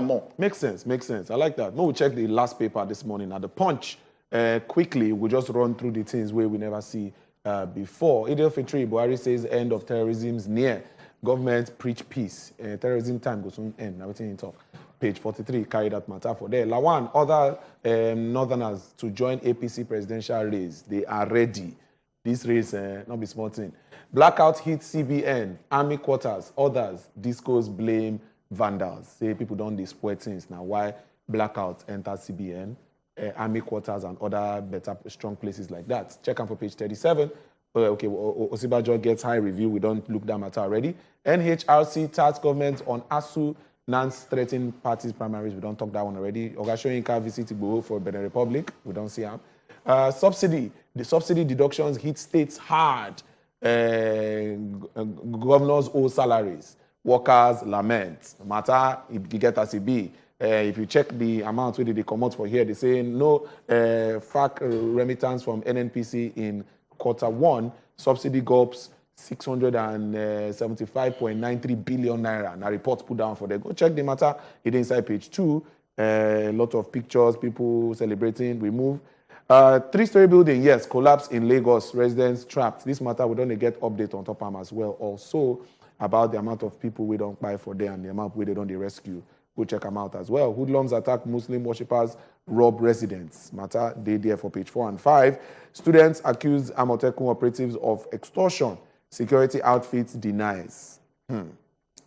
more. Makes sense. I like that. No, we'll check the last paper this morning at the Punch. Quickly, we'll just run through the things where we never see before. Idil Fitri, Buhari says end of terrorism's near. Government preach peace. Terrorism time goes on end. Now, what's in talk? Page 43, carry that matter for there. Lawan, other northerners to join APC presidential race. They are ready. This race, not be small thing. Blackout hits CBN, army quarters, others, discos blame vandals. Say people don't despoil things. Now, why blackout enters CBN, army quarters, and other better, strong places like that? Check out for page 37. Okay, Osibajo gets high review. We don't look that matter already. NHRC tasked government on ASU, Nance threatening parties primaries. We don't talk that one already. Ogashoyinka visit Igboho for Benin Republic. We don't see him. Subsidy. The subsidy deductions hit states hard. Governors owe salaries. Workers lament. Matter if you get as it be. If you check the amount where they come out for here, they say no FAC remittance from NNPC in Q1. Subsidy gulps 675.93 billion naira. Now reports put down for them. Go check the matter. It's inside page 2. A lot of pictures, people celebrating. We move. 3-story building, yes, collapse in Lagos. Residents trapped. This matter, we don't get update on top of them as well. Also, about the amount of people we don't buy for them and the amount we they don't rescue. Go check them out as well. Hoodlums attack Muslim worshippers, rob residents. Matter, they there for page 4 and 5. Students accuse Amotekun operatives of extortion. Security outfits denies.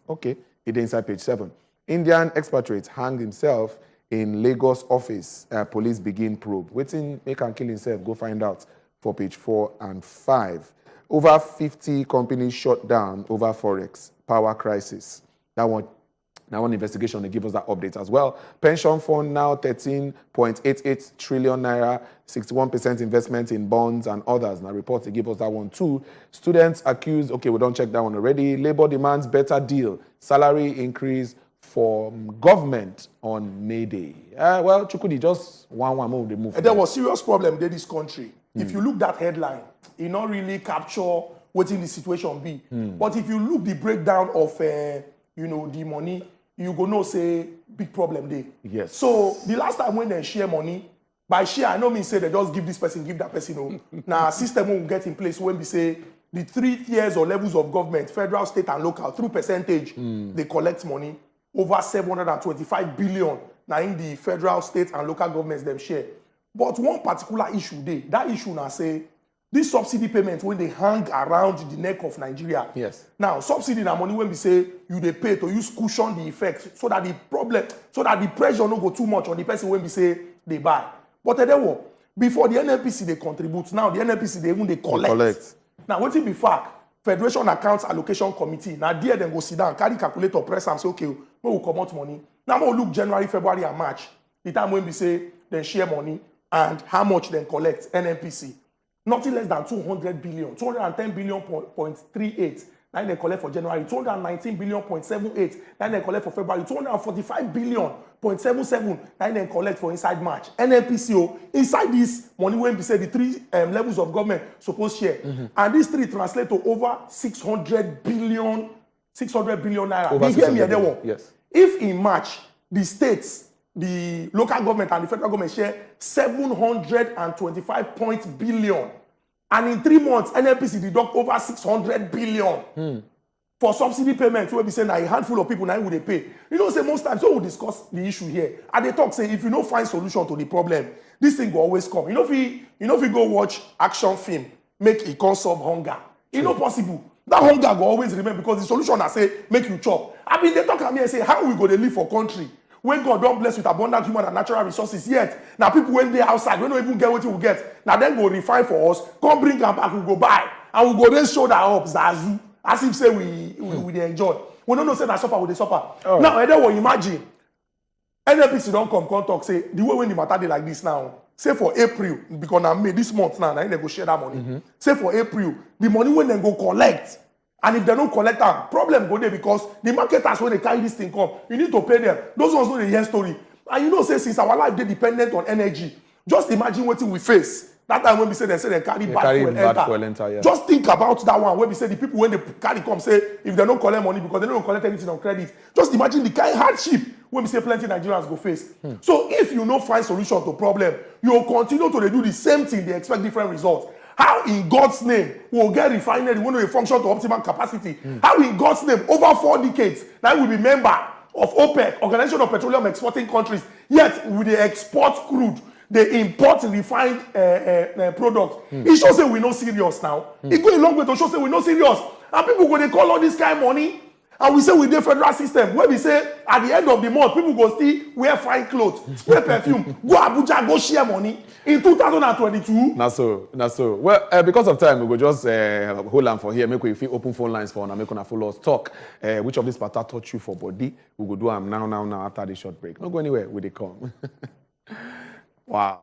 Okay, it's inside page 7. Indian expatriate hanged himself in Lagos office. Police begin probe. Waiting, make and kill himself. Go find out for page 4 and 5. Over 50 companies shut down over Forex. Power crisis. That one investigation, they give us that update as well. Pension fund now 13.88 trillion naira, 61% investment in bonds and others. Now reports, they give us that one too. Students accused, okay, we don't check that one already. Labor demands better deal. Salary increase for government on May Day. Well, Chukudi, just one move, they move. There was serious problem in this country. If you look that headline, it not really capture what in the situation be. But if you look the breakdown of, the money, you go know say big problem there. Yes. So the last time when they share money, by share, I know me say they just give this person, give that person. Now system will get in place when we say the 3 tiers or levels of government, federal, state, and local, through percentage, they collect money. Over 725 billion now in the federal, state, and local governments them share. But one particular issue there, that issue now say, this subsidy payment when they hang around the neck of Nigeria. Yes. Now, subsidy na money when we say you they pay to use cushion the effect so that the pressure no go too much on the person when we say they buy. But before the NNPC they contribute, now the NNPC they collect. Now, what it be fact? Federation Accounts Allocation Committee. Now there then go sit down, carry calculator, press and say, okay, we will come out money. Now we look January, February, and March. The time when we say then share money and how much then collect NNPC. Nothing less than 200 billion, 210 billion point 38. Now they collect for January, 219 billion point 78. Now they collect for February, 245 billion point 77. Now they collect for inside March. NNPCO inside this money when we say the 3 levels of government supposed share, and these 3 translate to over 600 billion naira. Over 600 billion. Yes. If in March the states, the local government and the federal government share 725 billion. And in 3 months, NNPC deduct over 600 billion for subsidy payments where we say now a handful of people now will they pay. You know, say most times, so we'll discuss the issue here. And they talk, say, if you don't find solution to the problem, this thing will always come. You know, if you go watch action film, make it cause solve hunger. It's not possible. That hunger will always remain because the solution I say, make you chop. I mean, they talk at me and say, how we go to live for country? When God don't bless with abundant human and natural resources yet, now people when they outside, we don't even get what we get. Now then go refine for us, come bring them back, we go buy, and we go then show that up, Zazu, as if say we enjoy. We don't know say that suffer with the suffer. Oh. Now, I don't imagine, NNPC don't come talk, say, the way when the matter they like this now, say for April, because now May this month now, they go share that money. Say for April, the money when they go collect, and if they don't collect them, problem go there because the marketers when they carry this thing come, you need to pay them. Those ones know the hear story. And you know, say since our life they dependent on energy. Just imagine what we face. That time when we say they carry bad fuel enter. Yeah. Just think about that one when we say the people when they carry come say if they don't collect money because they don't collect anything on credit. Just imagine the kind of hardship when we say plenty Nigerians go face. So if you no find solution to problem, you will continue to do the same thing, they expect different results. How in God's name will get refinery when we function to optimal capacity? How in God's name, over 4 decades, that will be member of OPEC, Organization of Petroleum Exporting Countries, yet with the export crude, they import refined products. It shows that we're not serious now. It goes a long way to show that we're not serious. And people go, they call all this kind of money, and we say with the federal system, where we say at the end of the month, people go still wear fine clothes, spray perfume, go Abuja, go share money. In 2022. Na so. Well, because of time, we will just hold on for here. Make we open phone lines for now. Make una follow us talk. Which of these pattern touch you for body? We will do them now after the short break. Don't go anywhere. We dey come. Wow.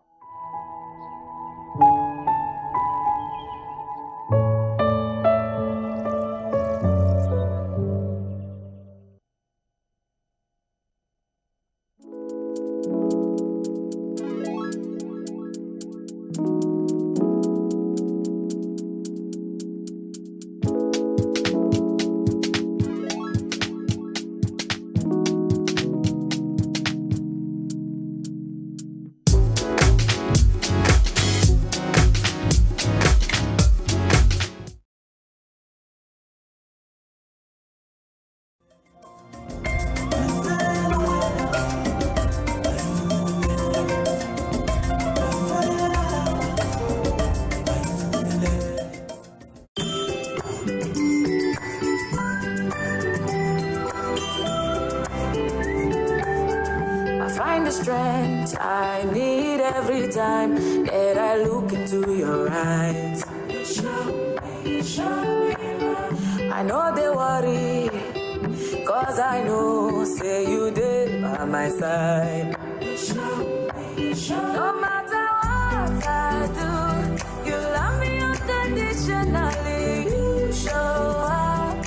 Strength I need every time that I look into your eyes. I know they worry, cause I know, say you did by my side. No matter what I do, you love me unconditionally. You show up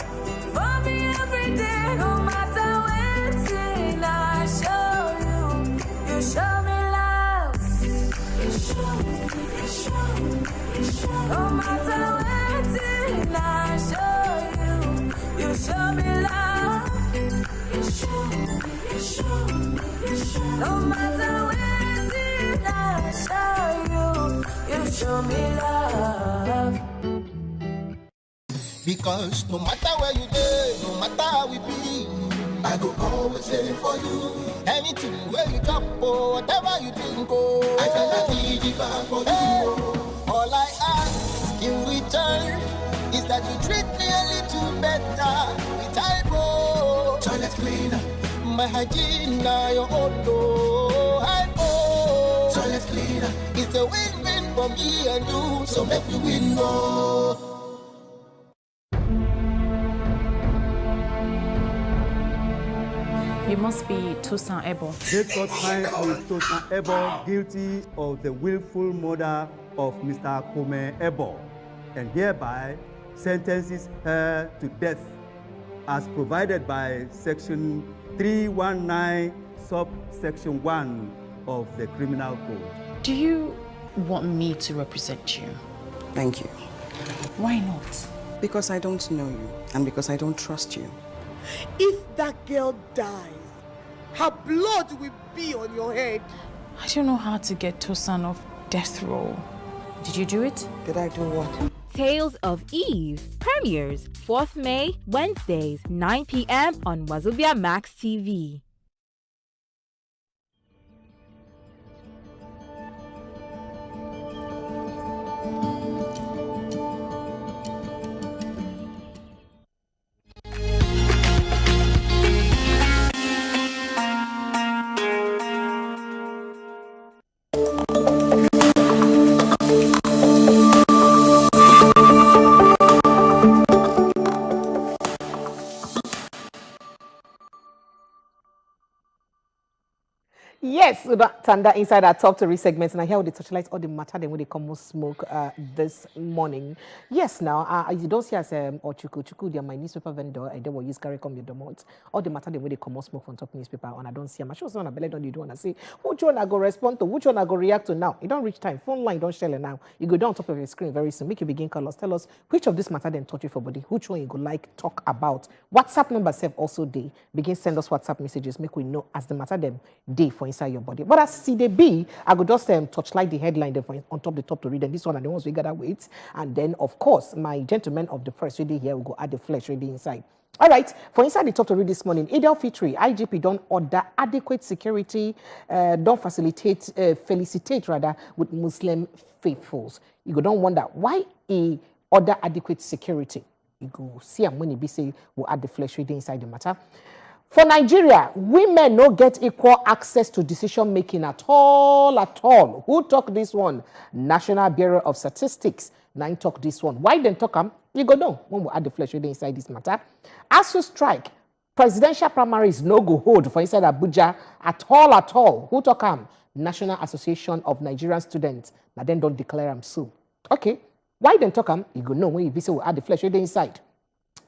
for me every day, no matter when I show you. You show me love. You show me. No matter when I show you. You show me love. You show me. No matter when I show you. You show me love. Because no matter where you go, no matter how we be, I go always there for you. Anything where you drop or whatever you think, oh, I cannot be the bar for you. All I ask in return is that you treat me a little better. With eyebrow, toilet cleaner, my hygiene now your own door. Eyebrow, toilet cleaner, it's a win-win for me and you, so make me win more. You must be Tosin Ebo. This court finds Ms. Tosin Ebo guilty of the willful murder of Mr. Kome Ebo and hereby sentences her to death as provided by Section 319, subsection 1 of the Criminal Code. Do you want me to represent you? Thank you. Why not? Because I don't know you and because I don't trust you. If that girl dies, her blood will be on your head. I don't know how to get Tosin off death row. Did you do it? Did I do what? Tales of Eve premieres 4th May, Wednesdays, 9 p.m. on Wazobia Max TV. Yes, Tanda inside our top 3 segments, and I hear they touchlight all the matter them when they come smoke this morning. Yes, now you don't see as or Chuku, they're my newspaper vendor. I don't use carry come your domot. All the matter them when they come smoke from top newspaper, and I don't see. I'm sure someone belly don't you do and I say which one I go respond to, which one I go react to now. You don't reach time, phone line don't share it now. You go down on top of your screen very soon. Make you begin call us. Tell us which of this matter them touch you for body, which one you go like talk about. WhatsApp number self also day. Begin send us WhatsApp messages. Make we know as the matter them day for inside your body. But as CDB, I could just touchlight the headline there on top the top to read. And this one and the ones we gotta wait. And then of course my gentleman of the press ready here will go add the flesh ready inside. All right, for inside the top to read this morning, Eid al-Fitr, IGP don't order adequate security, don't felicitate rather with Muslim faithfuls. You go don't wonder why he order adequate security. You go see and when he be say we'll add the flesh ready inside the matter. For Nigeria, women no get equal access to decision making at all, at all. Who talk this one? National Bureau of Statistics. Nine talk this one. Why then talk them? You go know when we add the flesh ready inside this matter. As you strike, presidential primaries no go hold for inside Abuja at all, at all. Who talk them? National Association of Nigerian Students. Now then don't declare them so. Okay. Why then talk them? You go know when you be say we add the flesh ready inside.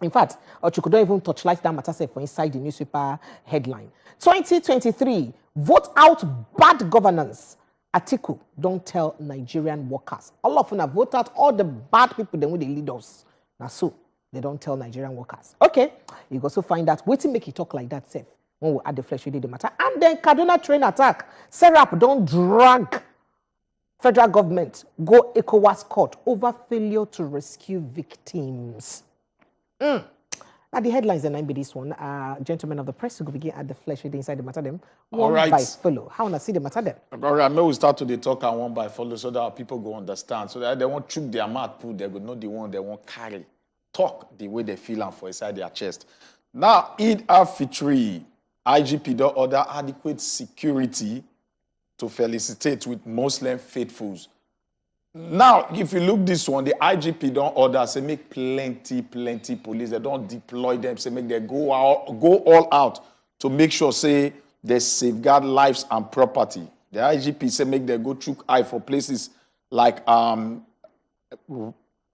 In fact, you could not even touchlight that matter for inside the newspaper headline. 2023, vote out bad governance. Atiku don't tell Nigerian workers. All of them have voted out all the bad people then when they lead us. Now so they don't tell Nigerian workers. Okay, you also find that waiting make you talk like that safe when we add the flesh ready the matter. And then Kaduna train attack. Serap don't drag federal government go ECOWAS court over failure to rescue victims. Now the headlines and I be this one. Gentlemen of the press will begin at the flesh inside the matter them. One by follow. How wanna see the matter them? All right, maybe we start to the talk and one by follow so that people go understand. So that they won't chook their mouth put, they go know the one they won't carry. Talk the way they feel and for inside their chest. Now, Eid al-Fitr, IGP don't order adequate security to felicitate with Muslim faithfuls. Now, if you look this one, the IGP don't order, say make plenty police. They don't deploy them, say make them go all out to make sure, say, they safeguard lives and property. The IGP say make them go chook eye for places like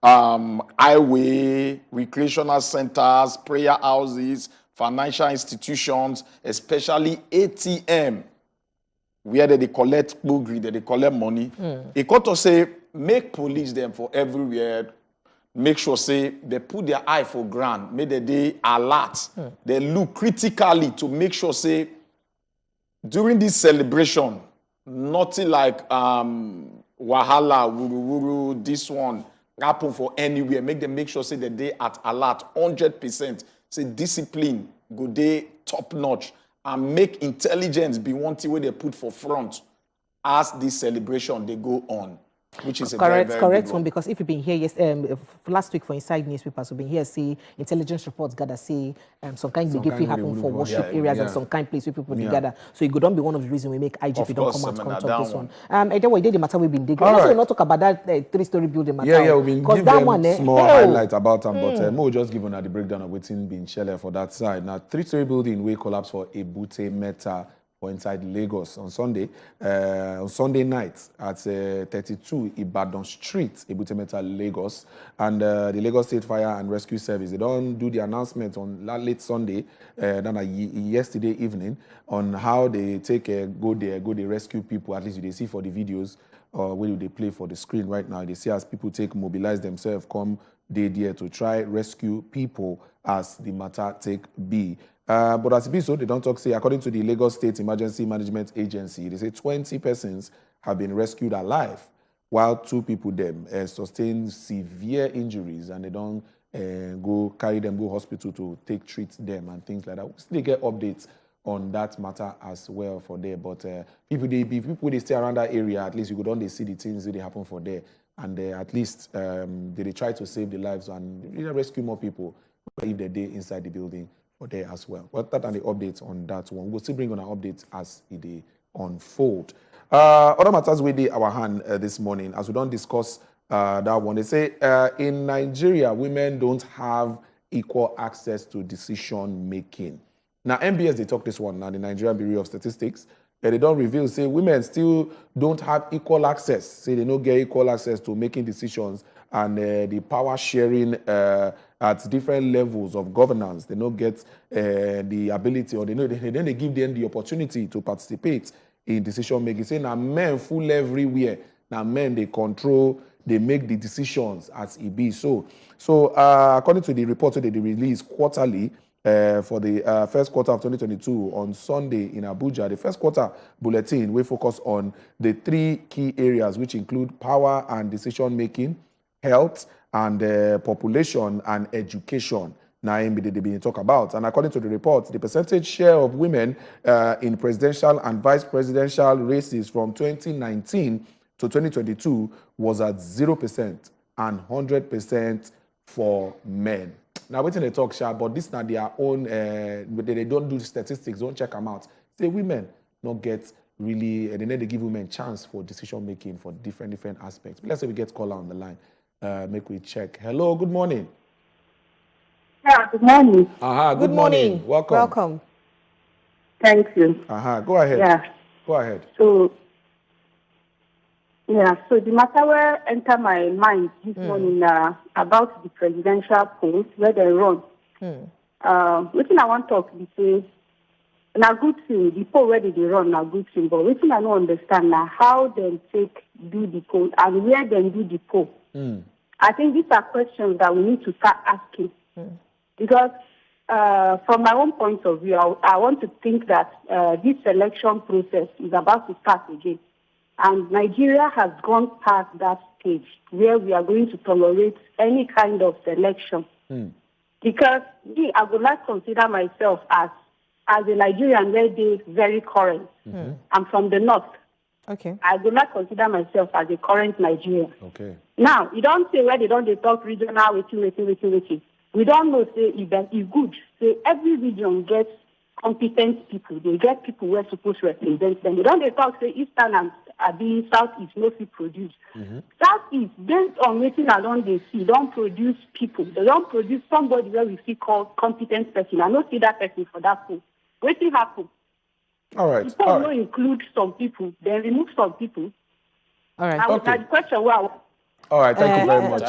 highway, recreational centers, prayer houses, financial institutions, especially ATM, where they collect bugri, they collect money. It got to say, make police them for everywhere. Make sure, say, they put their eye for ground. Make they alert. They look critically to make sure, say, during this celebration, nothing like wahala, wuru, this one, happen for anywhere. Make them make sure, say, that they at alert 100%. Say, discipline, go they top notch. And make intelligence be one thing where they put for front as this celebration they go on, which is a very correct good one. Because if you've been here last week for inside newspapers, we've been here see intelligence reports gather say some kind of gift happen for worship areas and some kind place where people gather. So it could not be one of the reasons we make IGP don't come out to talk this one. And then we did the matter we've been digging. Also, we'll not talk about that 3-story building matter. Yeah, we've been giving them one, small highlight about them, but we'll just give the breakdown of what's been shelled for that side. Now, 3-story building will collapse for Ebute Meta or inside Lagos on Sunday night at 32 Ibadan Street, Ebute Meta, Lagos. And the Lagos State Fire and Rescue Service, they don't do the announcement on late Sunday, yesterday evening, on how they take go there, they rescue people. At least they see for the videos, where they play for the screen right now. They see as people mobilize themselves, come there to try rescue people as the matter take be. But as it be so, they don't talk, say, according to the Lagos State Emergency Management Agency, they say 20 persons have been rescued alive, while 2 people sustained severe injuries, and they don't go hospital to treat them and things like that. We still get updates on that matter as well for there. But people they stay around that area, at least you could only see the things that they happen for there. And at least they try to save the lives and rescue more people if they're inside the building or there as well. But that are the updates on that one. We'll still bring on our updates as it unfold. Other matters we did our hand this morning, as we don't discuss that one. They say in Nigeria, women don't have equal access to decision making. Now, MBS, they talk this one now, the Nigerian Bureau of Statistics. they don't reveal, say women still don't have equal access. Say they don't get equal access to making decisions and the power sharing at different levels of governance. They don't get the ability, or they give them the opportunity to participate in decision making. Say now men full everywhere. Now men, they control, they make the decisions as it be. So according to the report that they release quarterly for the first quarter of 2022 on Sunday in Abuja, the first quarter bulletin will focus on the 3 key areas, which include power and decision making, health and population and education. Now, they been talk about. And according to the report, the percentage share of women in presidential and vice presidential races from 2019 to 2022 was at 0% and 100% for men. Now, waiting they talk sharp, but this not their own, they don't do the statistics, don't check them out. Say women not get really, and then they give women chance for decision making for different aspects. Let's say we get caller on the line. Make we check. Hello, good morning. Yeah, good morning. Good morning. Welcome. Thank you. Go ahead. Yeah. Go ahead. So the matter where enter my mind this morning about the presidential polls where they run. What I want to talk is say, na good thing, the poll where they run na good thing, but what I don't understand now how they take do the poll and where they do the poll. I think these are questions that we need to start asking. Because from my own point of view, I want to think that this election process is about to start again. And Nigeria has gone past that stage where we are going to tolerate any kind of selection. Because I would like to consider myself as a Nigerian where they very current. I'm from the north. Okay. I do not consider myself as a current Nigerian. Okay. Now, you don't say where they talk regional, waiting. We don't know, say, if good. Say, every region gets competent people. They get people who are supposed to represent them. They don't talk, say, Eastern and Southeast, no people produce. Southeast, based on waiting along they see, don't produce people. They don't produce somebody where we see called competent person. I don't see that person for that pool. Waiting happen. All right. People don't include some people, then remove some people. All right. Now, the question, well, all right, thank you very much.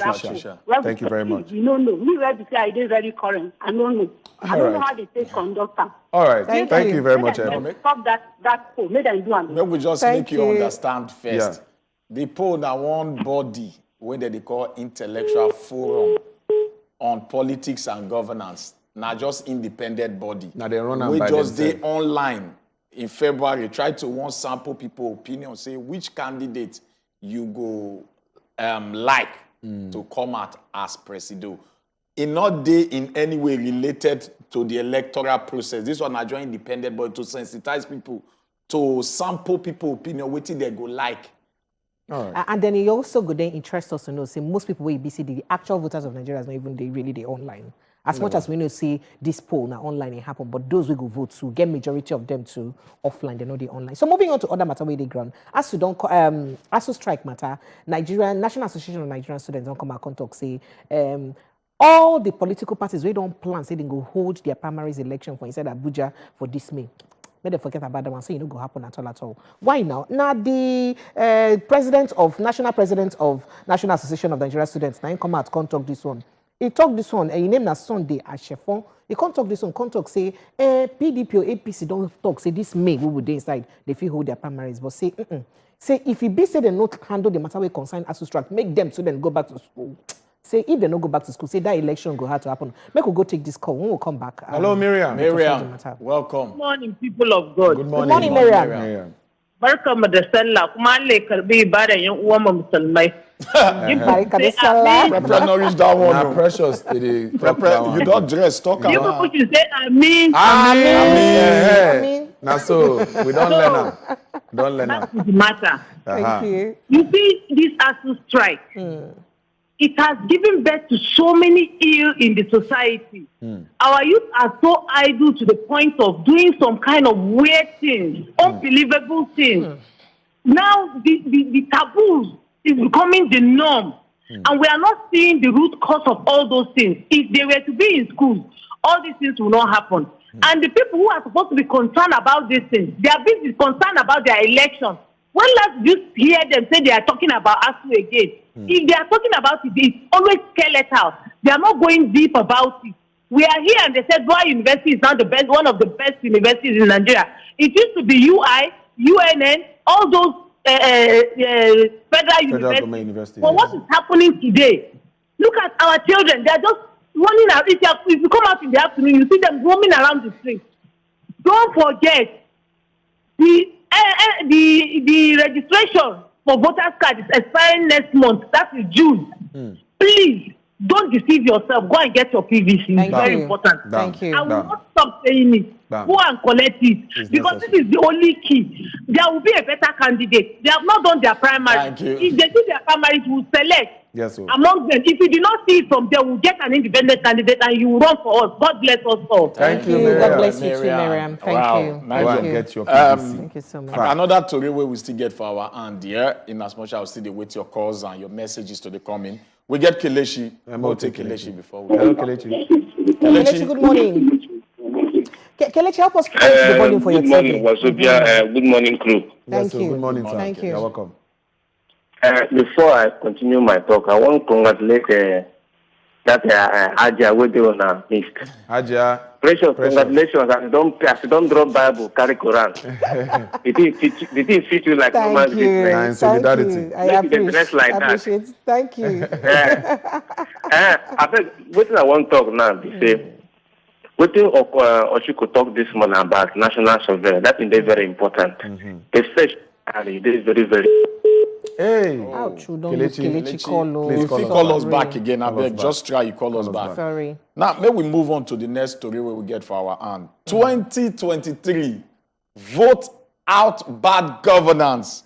Patricia. Thank you very much. You don't know. Me, where because I did very current. I don't know. I don't know how they take conductor. All right. Thank you very much. Stop that poll. Make them do and Maybe we just make you understand first. Yeah. The poll now one body when they call Intellectual Forum on Politics and Governance. Now just independent body. Now they run we by just themselves. day online in February. Try to one sample people opinion. Say which candidate you go to come out as president. It not they in any way related to the electoral process. This one I join independent, but to sensitize people, to sample people opinion, what they go like. All right. And then it also go then interest us to know, say most people will be see the actual voters of Nigeria is not even they online. As much as we know, see this poll now online it happen, but those we go vote to get majority of them to offline, they know they online. So moving on to other matter where they ground. As to don't as to strike matter, Nigerian National Association of Nigerian Students don't come out and talk say all the political parties we don't plan say they go hold their primaries election for inside Abuja for this May. May they forget about that one, say it no go happen at all. Why now? Now the National President of National Association of Nigerian Students now come out can't talk this one. He talk this one, and he name na Sunday as Chefon. He can't talk this one, can't talk say PDP or APC don't talk say this May we would inside they feel hold their primaries, but say say if he be say they not handle the matter we concern as to strike, make them so then go back to school. Say if they don't go back to school, say that election go have to happen. Make we go take this call when we come back. Hello, Miriam. Welcome. Good morning, people of God. Good morning. Good morning, Miriam. Barkanmu da sallah kuma Allah ya karbi ibadan yan uwan mu musulmai. Barka da sallah. Nourish that one. Now precious. You don't dress, talk You about. people should say Amen. Amen. Now so we don't learn now. Don't learn now. That is the matter. Thank you. You see, this ASU strike, it has given birth to so many ill in the society. Our youth are so idle to the point of doing some kind of weird things, unbelievable things. Now the taboos is becoming the norm. And we are not seeing the root cause of all those things. If they were to be in schools, all these things will not happen. And the people who are supposed to be concerned about these things, they are busy concerned about their election. When last you hear them say they are talking about ASU again, if they are talking about it, it's always skeletal. They are not going deep about it. We are here and they said Boy University is now the best, one of the best universities in Nigeria. It used to be UI, UNN, all those federal universities. But what is happening today? Look at our children. They are just running out. If you come out in the afternoon, you see them roaming around the streets. Don't forget the registration for voters card is expiring next month. That is June. Please don't deceive yourself. Go and get your PVC. It's very important. Thank you. I will not stop saying it. Go and collect it because this is the only key. There will be a better candidate. They have not done their primary. If they do their primary, we will select. Yes, sir. Among them, if you do not see it from there, we'll get an independent candidate and you will run for us. God bless us all. Thank you, Miriam. God bless you too, Miriam. Thank you. Go and get your PVC. Thank you so much. Another story where we still get for our hand here, in as much as we still wait your calls and your messages to the coming. We get Kelechi. We'll take Kelechi before we Hello, Kelechi. Kelechi, good morning. Kelechi, help us crank the volume for your TV. Good morning, Wazobia. Good morning, crew. Thank you. Good morning, sir. Thank you. You're welcome. Before I continue my talk, I want to congratulate that Aja with you on a list. Aja. Precious, congratulations. And don't drop Bible, carry Quran. Did he fit you like Thank human you. beings? Thank you. I appreciate it. Thank you. I think what I want to talk now is say, what Atiku talk this morning about national survey. That is very important. Especially, it is very, very. Hey, ouch! Don't Kelechi, please call us back again. I beg, just try. You call us back. Sorry. Now, may we move on to the next story where we get for our hand. 2023, vote out bad governance.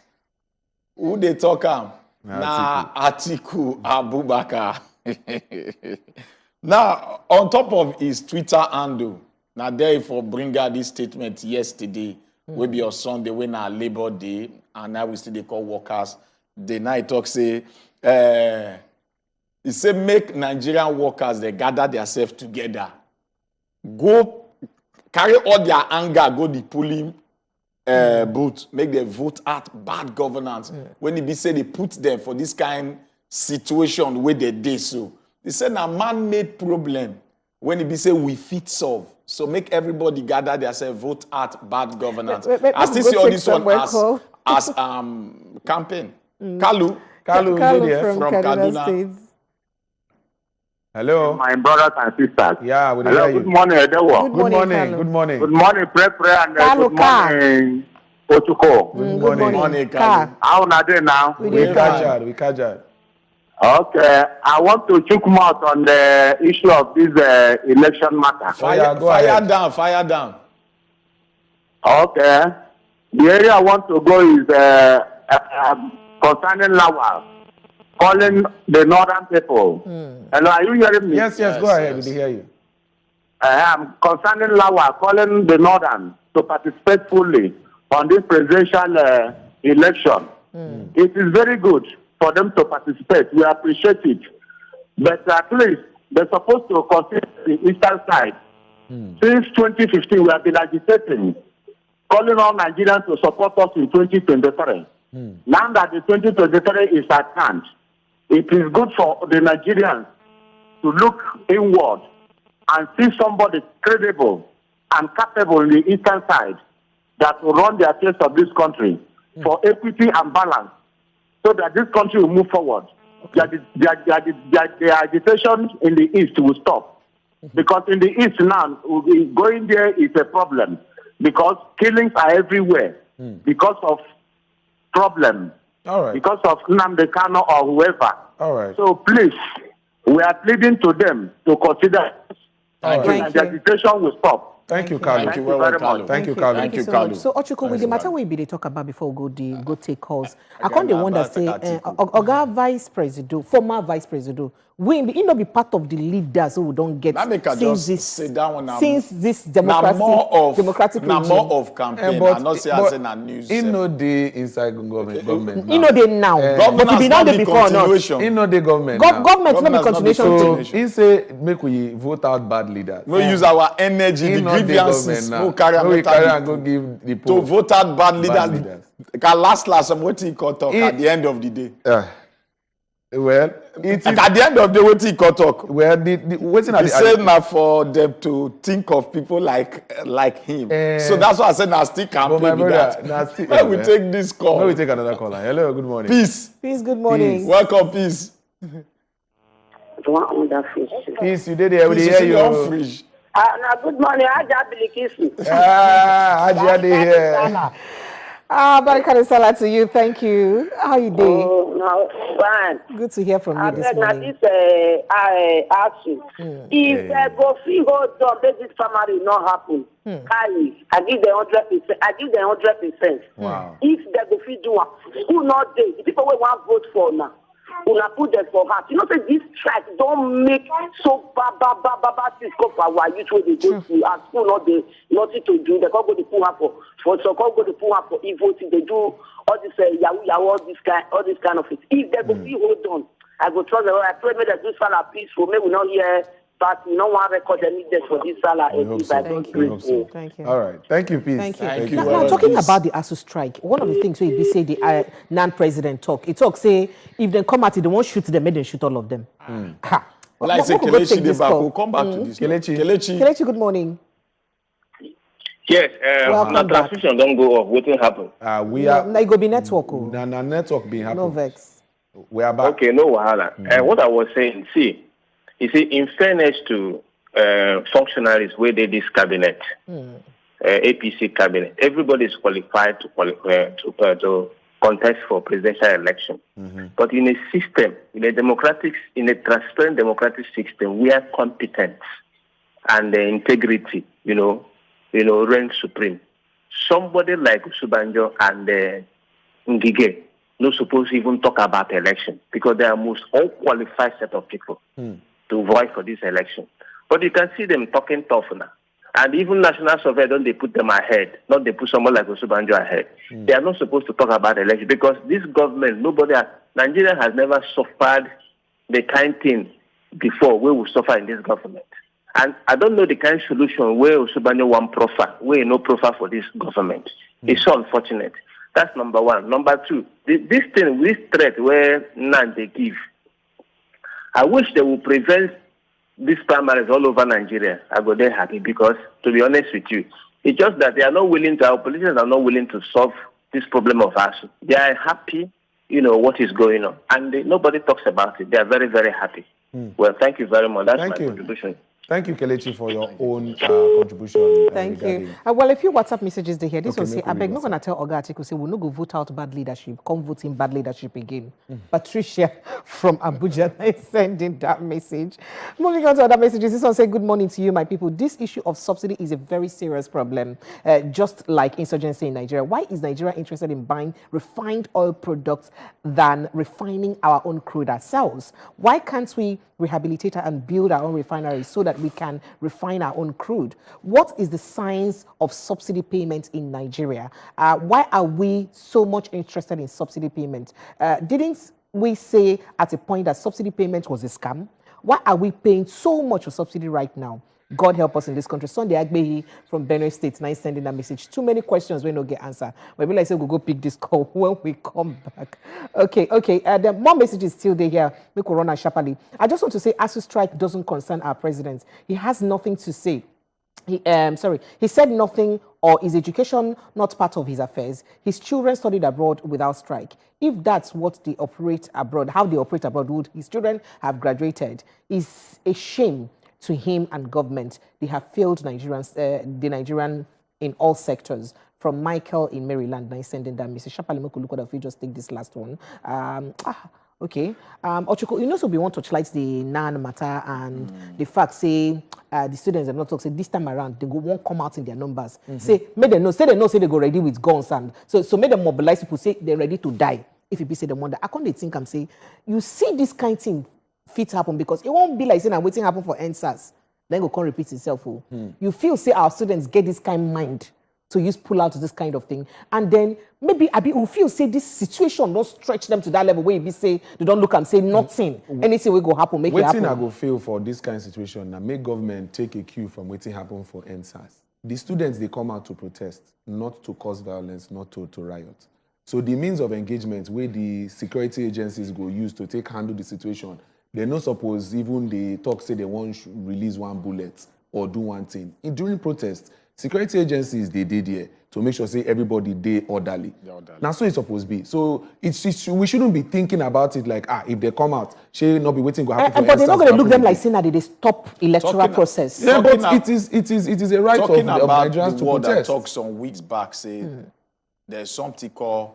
Who they talk am? Nah, Atiku Abubakar. Now, on top of his Twitter handle, now there for bring out this statement yesterday, will be on Sunday when our Labor Day, and now we still they call workers. The night talk say, he say make Nigerian workers they gather themselves together, go carry all their anger, go the polling booth, make them vote out bad governance. When they be say they put them for this kind situation where they did so. They say a man-made problem when it be say we fit solve. So make everybody gather themselves, vote out bad governance. I still see all this one as campaign. Kalu from Kaduna. State. Hello. My brothers and sisters. Yeah, we hello, hear you. good morning, Edewo. Good morning. Good morning. Good morning, and good morning, Otuko. Good morning. Kalu. How are they now? We kajad. Okay, I want to check out on the issue of this election matter. Fire down. Okay. The area I want to go is concerning Lawal, calling the northern people. Hello, are you hearing me? Yes, go ahead. We hear you. Concerning Lawal, calling the northern to participate fully on this presidential election. It is very good for them to participate. We appreciate it. But at least they're supposed to consider the eastern side. Since 2015, we have been agitating, calling all Nigerians to support us in 2023. Now that the 2023 is at hand, it is good for the Nigerians to look inward and see somebody credible and capable in the eastern side that will run the affairs of this country for equity and balance, so that this country will move forward. The agitation in the east will stop. Because in the east now, going there is a problem. Because killings are everywhere. Because of problem. All right. Because of Nnamdi Kanu or whoever. All right. So please, we are pleading to them to consider and the agitation will stop. Thank you, Kalu. Thank you very much. Thank you, Kalu. Thank you so much. So, Ochuko, with the matter we be they talk about before we go take calls, I can't the one that say, Oga Vice President, former Vice President, we not be part of the leaders who don't get since this democratic regime. More of campaign, I'm not saying na news. He know the inside government. He know they now. But he be not there before not. He know the government. Government not be continuation. So he say make we vote out bad leaders. We use our energy, the grievances. now. No carry No, we carry and to go give the to poor. vote out bad leaders. leaders. Last, what he cut talk at the end of the day. Well, at the end of the day, what he cut talk. Well, waiting at the same now for them to think of people like him. So that's why I said now still campaign my with brother, that. When we take this call. When we take another caller. Hello, good morning. Peace. Peace, good morning. Peace. Welcome, peace. Peace, you did it. We hear you. Good morning. Haja dey here. Barikade Salah to you. Thank you. How you doing? Oh, no, fine. Good to hear from you this morning. I ask you, if go free hold on, this primary not happen. I give them 100%. I give them 100%. Wow. If they go free do one, who not there? The people we want vote for now. Una put them for heart. You know, say this strike don't make so bad things go for our youth where they go to at school, not they nothing to do. They can't go to pull up for so can't go to pull up for e-voting. They do all this yahoo, all this kind of it. If they go free hold on, I go trust them. I pray me that this fella peaceful. Maybe we not hear, but we don't want to record any death for this fella. Thank you. Thank you. All right. Thank you, Peace. Thank you. Now, talking about the ASU strike, one of the things we say the non-president talk. He talk say if they come at it, they won't shoot them, make them shoot all of them. Well, I say Kelechi dey back. We'll come back to this. Kelechi, good morning. Yes, the transmission don't go off. What will happen? We are. Now it go be network. Now network being happen. No vex. We are back. Okay, no wahala. What I was saying, you see, in fairness to functionaries where they this cabinet, APC cabinet, everybody is qualified to contest for presidential election. But in a system, in a transparent democratic system, we are competence and integrity, reign supreme. Somebody like Subanjo and Ngige not supposed to even talk about election because they are most unqualified set of people to vote for this election. But you can see them talking tough now. And even National Survey, don't they put them ahead? Not they put someone like Osubanjo ahead. They are not supposed to talk about election because this government, Nigeria has never suffered the kind thing before we will suffer in this government. And I don't know the kind of solution where Osubanjo want profile, where no profile for this government. It's so unfortunate. That's number one. Number two, this threat where none they give, I wish they will prevent these primaries all over Nigeria. I go there happy because, to be honest with you, it's just that our politicians are not willing to solve this problem of us. They are happy, what is going on. And nobody talks about it. They are very, very happy. Well, thank you very much. That's my contribution. Thank you, Kelechi, for your own contribution. Thank you. Well, a few WhatsApp messages they here. This one say, I beg not gonna tell Oga Atiku say we'll not go vote out bad leadership. Come vote in bad leadership again. Patricia from Abuja is sending that message. Moving on to other messages. This one say, good morning to you, my people. This issue of subsidy is a very serious problem. Just like insurgency in Nigeria. Why is Nigeria interested in buying refined oil products than refining our own crude ourselves? Why can't we rehabilitate and build our own refineries so that we can refine our own crude? What is the science of subsidy payment in Nigeria? Why are we so much interested in subsidy payment? Didn't we say at a point that subsidy payment was a scam? Why are we paying so much for subsidy right now? God help us in this country. Sunday Agbehi from Benue State, now sending that message. Too many questions we no get answer. Maybe like say we'll go pick this call when we come back. Okay. The more messages still there here. Make we run out sharply. I just want to say ASU strike doesn't concern our president. He has nothing to say. He said nothing, or is education not part of his affairs? His children studied abroad without strike. If that's what they operate abroad, how they operate abroad, would his children have graduated? Is a shame to him and government. They have failed Nigerians, the Nigerian in all sectors. From Michael in Maryland, now sending that message. Shapali Mokulukoda, if we just take this last one. Okay. Ochuko, so we want to touchlight the NAN matter and the fact, say, the students have not talked, say, this time around, they won't come out in their numbers. Say, make them know, say they go ready with guns. And so make them mobilize people, say they're ready to die. If you say them wonder, I can't think I'm saying, you see this kind of thing fit happen because it won't be like saying I'm waiting happen for NSAS. Then go come repeat itself. You feel, say, our students get this kind of mind to use pull out this kind of thing. And then maybe we feel, say, this situation don't stretch them to that level where you say they don't look and say nothing. Anything will go happen, make it happen. Waiting I go feel for this kind of situation now make government take a cue from waiting happen for NSAS. the students, they come out to protest, not to cause violence, not to riot. So the means of engagement where the security agencies go use to handle the situation, they not suppose even they talk, say they want to release one bullet or do one thing. During protests, security agencies, they did here to make sure say everybody they orderly. Now, so it's supposed to be. So we shouldn't be thinking about it like, if they come out, she not be waiting to happen. But they're not going to look them like saying that they stop electoral process. Yeah, but it is a right of Nigerians to protest. That talked some weeks back say there's something called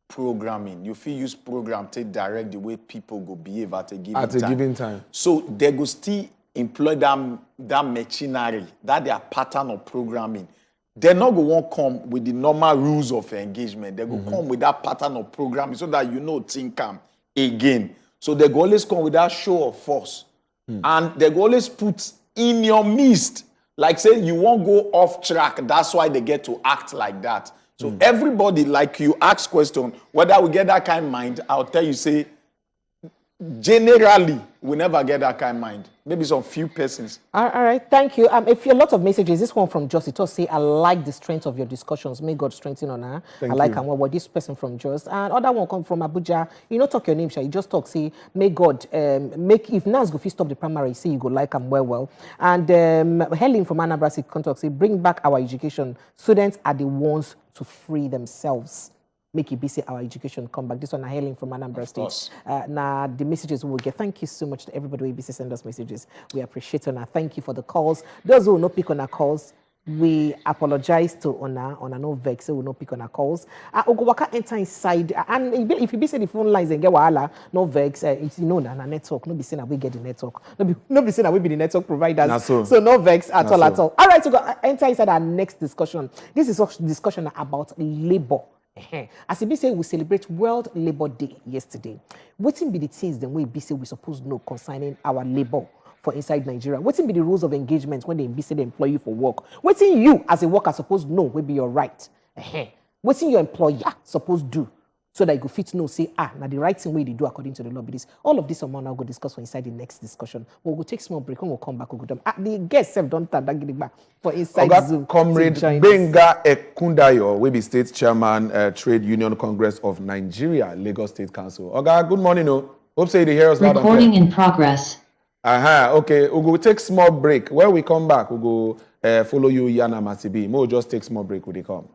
programming. You feel use program to direct the way people go behave at a given time. So they go still employ that machinery, that their pattern of programming. They're not going to come with the normal rules of engagement. They go come with that pattern of programming so that think them again. So they go always come with that show of force. And they go always put in your midst, like say you won't go off track. That's why they get to act like that. So everybody, like you ask question, whether we get that kind of mind, I'll tell you, say, generally, we never get that kind of mind. Maybe some few persons. All right, thank you. If you a lot of messages, this one from Jos, it say, I like the strength of your discussions. May God strengthen on her. I like her. What this person from Jos. And other one come from Abuja. You not talk your name, Sha. You just talk, say, may God make, if Nas go fit stop the primary, say you go like him well. And Helen from Anambra State contact say, bring back our education. Students are the ones to free themselves. Make it be say our education come back. This one, Helen from Anambra State. Now the messages we will get. Thank you so much to everybody who send us messages. We appreciate it. Thank you for the calls. Those who will not pick on our calls, we apologize to Ona no vex. So we will not pick on our calls. Ogowaka enter inside, and if you be say the phone lines and get wahala, no vex. It's na network. No be saying that we get the network. No be saying that we be the network providers. So no vex at all. All right, so go enter inside our next discussion. This is a discussion about labor. As it be say we celebrate World Labor Day yesterday. What be the things then we be say we supposed to know concerning our labor for inside Nigeria? What be the rules of engagement when they be say they employ you for work? What you as a worker supposed to know will be your right? What your employer supposed to do so that you go fit know say now the right thing way they do according to the law be this. All of this amount I'll go discuss for inside the next discussion. We'll go take small break and we'll come back. We'll go the guests have done that back for inside Zoom. Comrade Benga Ekundayo, we be State Chairman, Trade Union Congress of Nigeria, Lagos State Council. Oga, good morning. Hope say the hear us loud and clear. Recording in progress. Okay. We'll go take small break. When we come back, we'll go follow you, Yana Matibi. We'll just take small break when they come.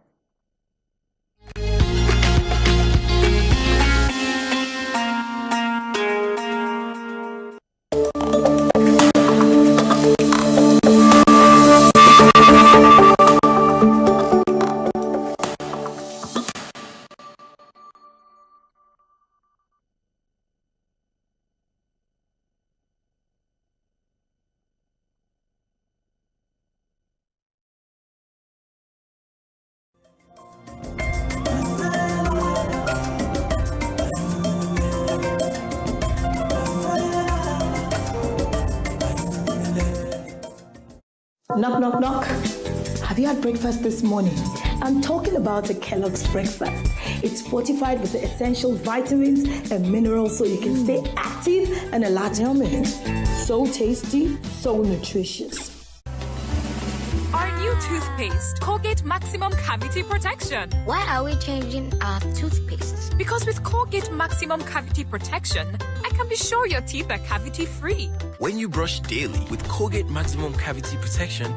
Knock, knock, knock. Have you had breakfast this morning? I'm talking about a Kellogg's breakfast. It's fortified with the essential vitamins and minerals so you can stay active and alert. So tasty, so nutritious. Our new toothpaste, Colgate Maximum Cavity Protection. Why are we changing our toothpaste? Because with Colgate Maximum Cavity Protection, I can be sure your teeth are cavity-free. When you brush daily with Colgate Maximum Cavity Protection,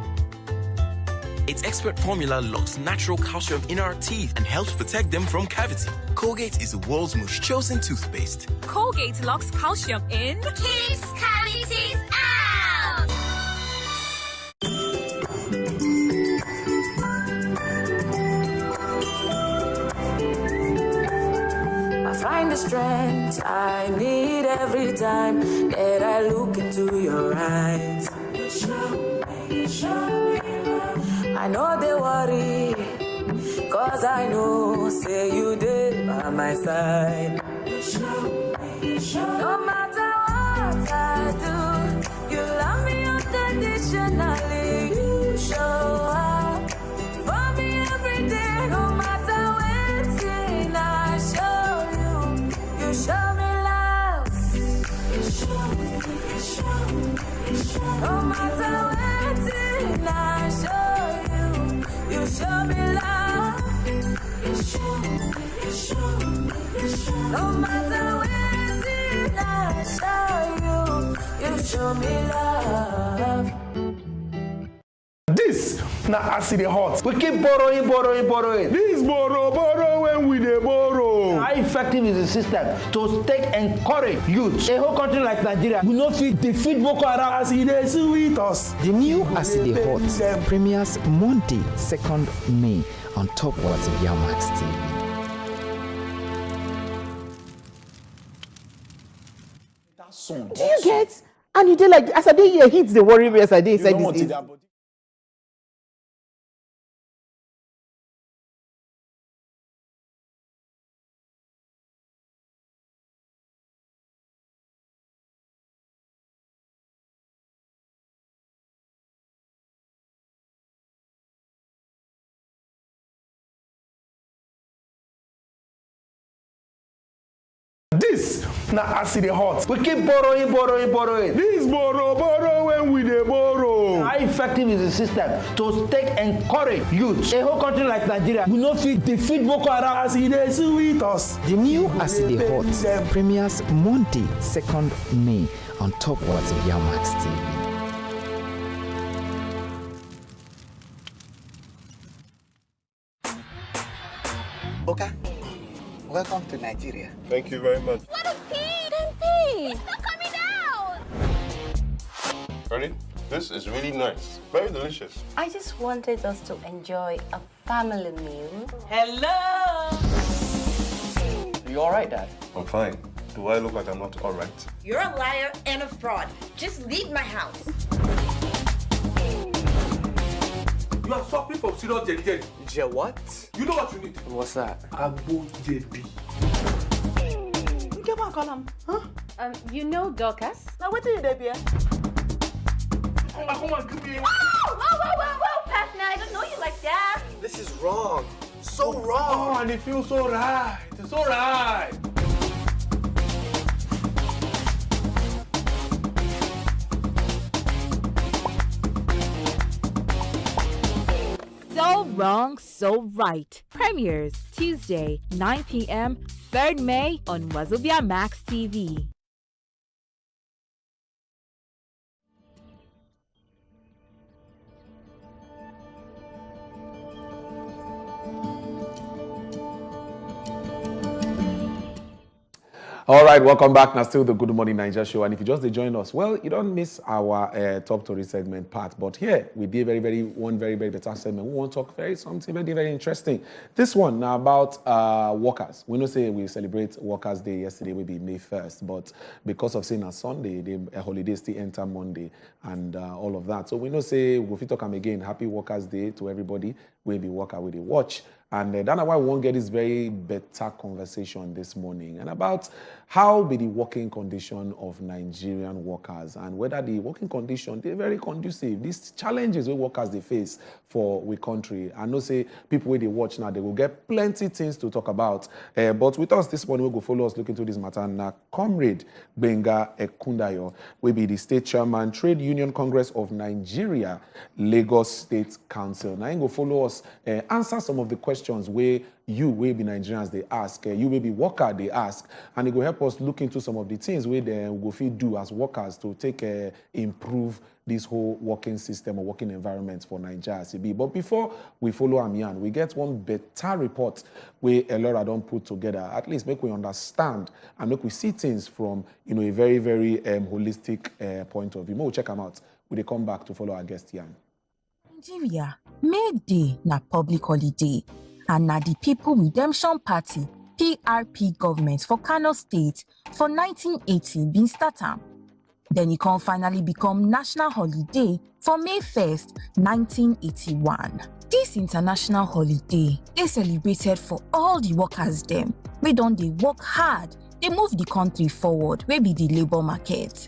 its expert formula locks natural calcium in our teeth and helps protect them from cavity. Colgate is the world's most chosen toothpaste. Colgate locks calcium in, keeps cavities out. I find the strength I need every time that I look into your eyes. I know they worry, cause I know, say you did by my side. No matter what I do, you love me unconditionally. You show up for me every day, no matter when I show you. You show me love. No matter when I show you. No matter when I show you show me love. This na as e dey hot. We keep borrowing. This borrow when we dey borrow. How effective is the system to take encourage youth? A whole country like Nigeria, we no fit defeat Boko Haram. As e dey sweet us. The new As E Dey Hot premieres Monday, 2nd May on top Wazobia Max TV. That song. Do you get? And you did like, as I did here, hits the worry me as I did inside this. This na as e dey hot. We keep borrowing. This borrow when we dey borrow. How effective is the system to take encourage youth? A whole country like Nigeria, we no fit defeat Boko Haram. As e dey sweet us. The new As E Dey Hot premieres Monday, 2nd May on top Wazobia Max TV. Okay. Welcome to Nigeria. Thank you very much. What a pig! It's not coming out! Ready? This is really nice. Very delicious. I just wanted us to enjoy a family meal. Hello! Are you alright, Dad? I'm fine. Do I look like I'm not alright? You're a liar and a fraud. Just leave my house. You are suffering from serious jelly. What? You know what you need? What's that? Agbo JB. Come on, call him. Huh? You know Dorcas? Now what are you there, Bia? Come on, give me. Whoa, Pastor, I don't know you like that. This is wrong. So wrong. Oh, and it feels so right. It's all right. So Wrong, So Right. Premieres Tuesday, 9 p.m., 3rd May on Wazobia Max TV. All right, welcome back. Now, still the Good Morning Naija show. And if you just join us, well, you don't miss our top story segment part. But here, we did one very better segment. We want to talk something very interesting. This one now about workers. We know say we celebrate Workers' Day yesterday, will be May 1st. But because of saying a Sunday, a holiday still enter Monday and all of that. So we know say, if we talk again, happy Workers' Day to everybody. We'll be worker with a watch. And that's why we won't get this very better conversation this morning and about how be the working condition of Nigerian workers and whether the working condition, they're very conducive. These challenges where workers they face for we country. I know say people where they watch now, they will get plenty things to talk about. But with us this morning, we'll go follow us look into this matter. Now, Comrade Benga Ekundayo will be the State Chairman, Trade Union Congress of Nigeria, Lagos State Council. Now, he will follow us, answer some of the questions where you will be Nigerians they ask, you will be worker they ask, and it will help us look into some of the things where they will do as workers to take improve this whole working system or working environment for Nigeria CB. But before we follow Amian, we get one better report where Elora don't put together, at least make we understand and make we see things from a very holistic point of view. We'll check them out. We'll come back to follow our guest Yan. Nigeria, May Day na public holiday, and na the People Redemption Party (PRP) government for Kano State for 1980 been start am. Then it can finally become national holiday for May 1st, 1981. This international holiday is celebrated for all the workers them wey don dey work hard, they move the country forward, wey be the labor market.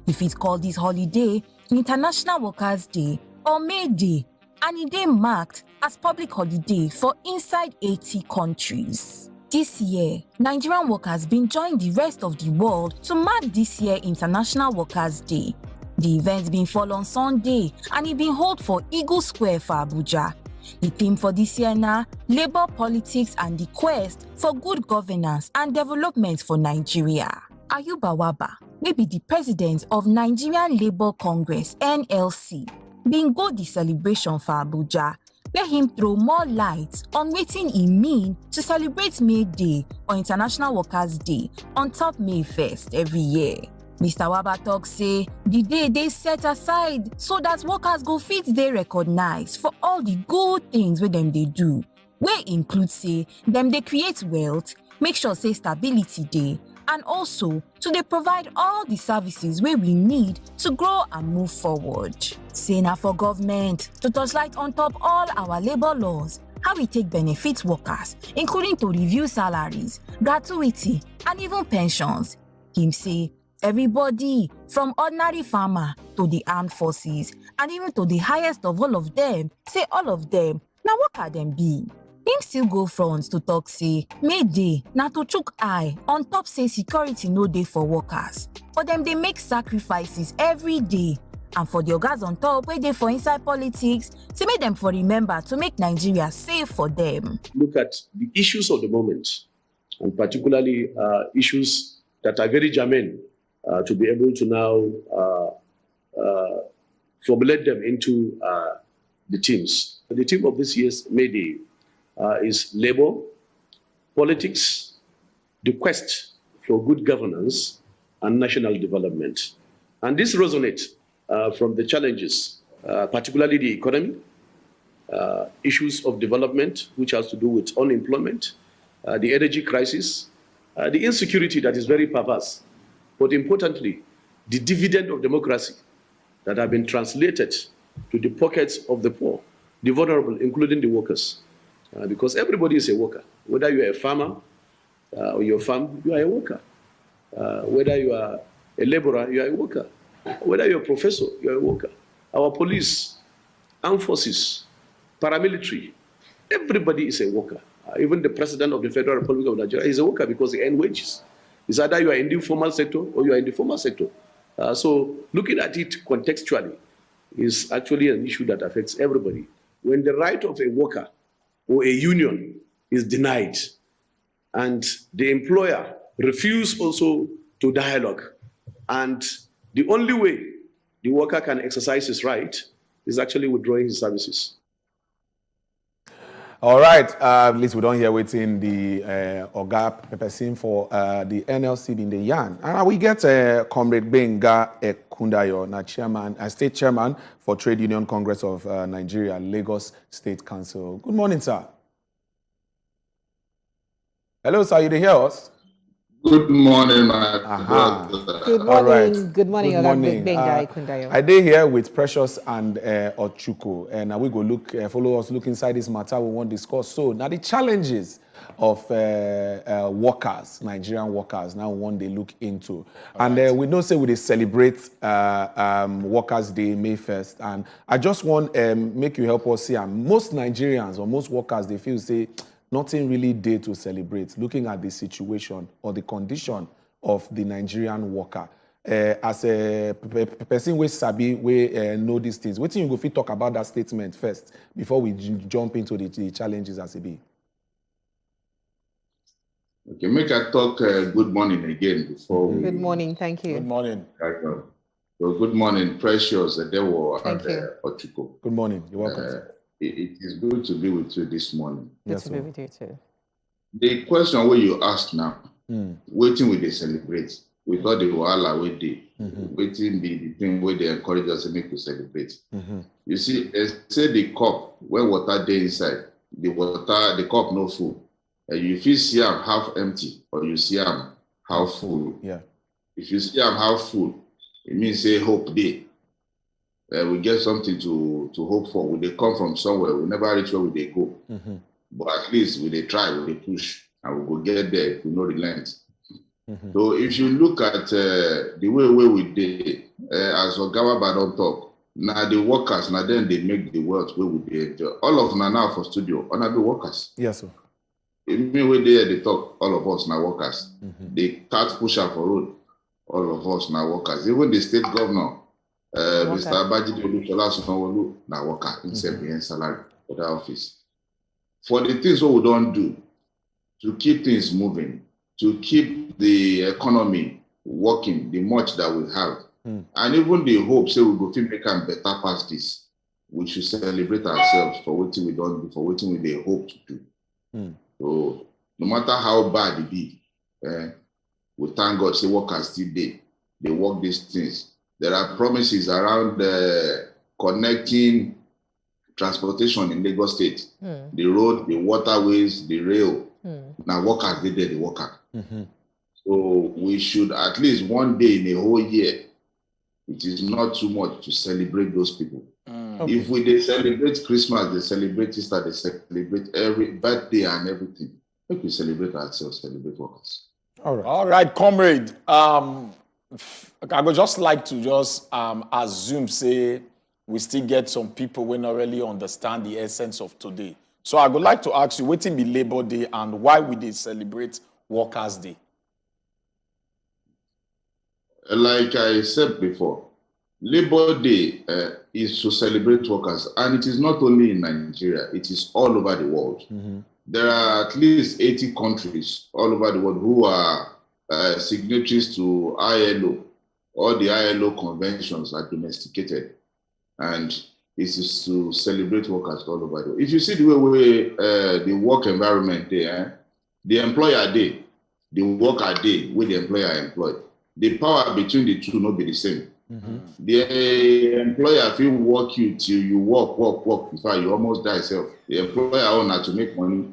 If it's called this holiday International Workers' Day or May Day, and it dey marked as public holiday for inside 80 countries. This year, Nigerian workers been join the rest of the world to mark this year International Workers' Day. The event been fall on Sunday and it been held for Eagle Square for Abuja. The theme for this year now, Labour Politics and the Quest for Good Governance and Development for Nigeria. Ayuba Waba, may be the president of Nigerian Labour Congress (NLC), being go the celebration for Abuja, let him throw more light on wetin e mean to celebrate May Day or International Workers' Day on top May 1st every year. Mr. Waba talk say the day they set aside so that workers go fit dey recognized for all the good things wey dem dey do, wey include say dem dey create wealth, make sure say stability dey, and also to dey provide all the services wey we need to grow and move forward. Say na for government to touchlight on top all our labor laws, how we take benefit workers, including to review salaries, gratuity, and even pensions. Him say everybody from ordinary farmer to the armed forces and even to the highest of all of them, say all of them na worker dem be. Him still go front to talk say May Day na to chook eye on top say security no dey for workers, but dem dey make sacrifices every day. And for the ogas on top wey dey for inside politics, say make dem for remember to make Nigeria safe for them. Look at the issues of the moment, and particularly issues that are very germane to be able to now formulate them into the themes. The theme of this year's May Day is labor, politics, the quest for good governance, and national development. And this resonates from the challenges, particularly the economy, issues of development, which has to do with unemployment, the energy crisis, the insecurity that is very perverse, but importantly, the dividend of democracy that have been translated to the pockets of the poor, the vulnerable, including the workers. Because everybody is a worker. Whether you are a farmer or your farm, you are a worker. Whether you are a laborer, you are a worker. Whether you're a professor, you are a worker. Our police, armed forces, paramilitary, everybody is a worker. Even the president of the Federal Republic of Nigeria is a worker because he earns wages. It's either you are in the informal sector or you are in the formal sector. So looking at it contextually is actually an issue that affects everybody. When the right of a worker or a union is denied and the employer refuses also to dialogue, and the only way the worker can exercise his right is actually withdrawing his services. All right, at least we don't hear waiting the Oga person for the NLC in the yarn. And we get Comrade Benga Ekundayo, chairman, state chairman for Trade Union Congress of Nigeria, Lagos State Council. Good morning, sir. Hello, sir. You hear us? Good morning, my brother. Good morning. All right. Good morning, Good morning. Benga Ekundayo. I did here with Precious and Ochuko, and we go look, follow us, look inside this matter we want to discuss. So now the challenges of workers, Nigerian workers, now one they look into. And we know say we celebrate Workers' Day, May 1st. And I just want make you help us see, most Nigerians or most workers, they feel say, nothing really there to celebrate, looking at the situation or the condition of the Nigerian worker. As a person with sabi, we know these things. What do you go fit talk about that statement first before we jump into the challenges as it be? Okay, make I talk good morning again before we... Good morning, thank you. Good morning. So good morning, Precious, Adewo, and Ochuko. Good morning, you're welcome. It is good to be with you this morning. Good to be with you too. The question where you ask now, waiting will they celebrate? We thought the wahala wait day, waiting be the thing where they encourage us to make to celebrate. You see, say the cup, when water day inside, the cup no full. You feel see them half empty or you see them half full. Yeah. If you see them half full, it means say hope day. We get something to hope for. We they come from somewhere. We never reach where we they go. But at least we they try, we they push, and we go get there if we know the length. So if you look at the way we did, as Ogawa don't talk, now the workers, now then they make the wealth where we they enjoy. All of them now for studio, on the workers. Yes, sir. Even when they talk, all of us now workers. They start pushing for road, all of us now workers. Even the state governor, Mr. Abajide Olusola Sonwo-Olu, now worker, himself in salary. for that office. For the things what we don't do, to keep things moving, to keep the economy working, the much that we have, and even the hope, say we go to make them better past this, we should celebrate ourselves for what we don't do, for what we they hope to do. So no matter how bad it be, we thank God, say workers still they work these things. There are promises around connecting transportation in Lagos State, the road, the waterways, the rail. Now workers did the worker. So we should at least one day in a whole year, it is not too much to celebrate those people. If they celebrate Christmas, they celebrate Easter, they celebrate every birthday and everything. If we celebrate ourselves, celebrate workers. All right, comrade. I would just like to just assume, say, we still get some people who not really understand the essence of today. So I would like to ask you, what will be Labor Day and why would they celebrate Workers' Day? Like I said before, Labor Day is to celebrate workers, and it is not only in Nigeria, it is all over the world. There are at least 80 countries all over the world who are signatories to ILO. All the ILO conventions are domesticated, and it is to celebrate workers all over the world. If you see the way the work environment there, the employer day, the worker day, where the employer employed, the power between the two not be the same. The employer will work you till you work before you almost die yourself. The employer own to make money.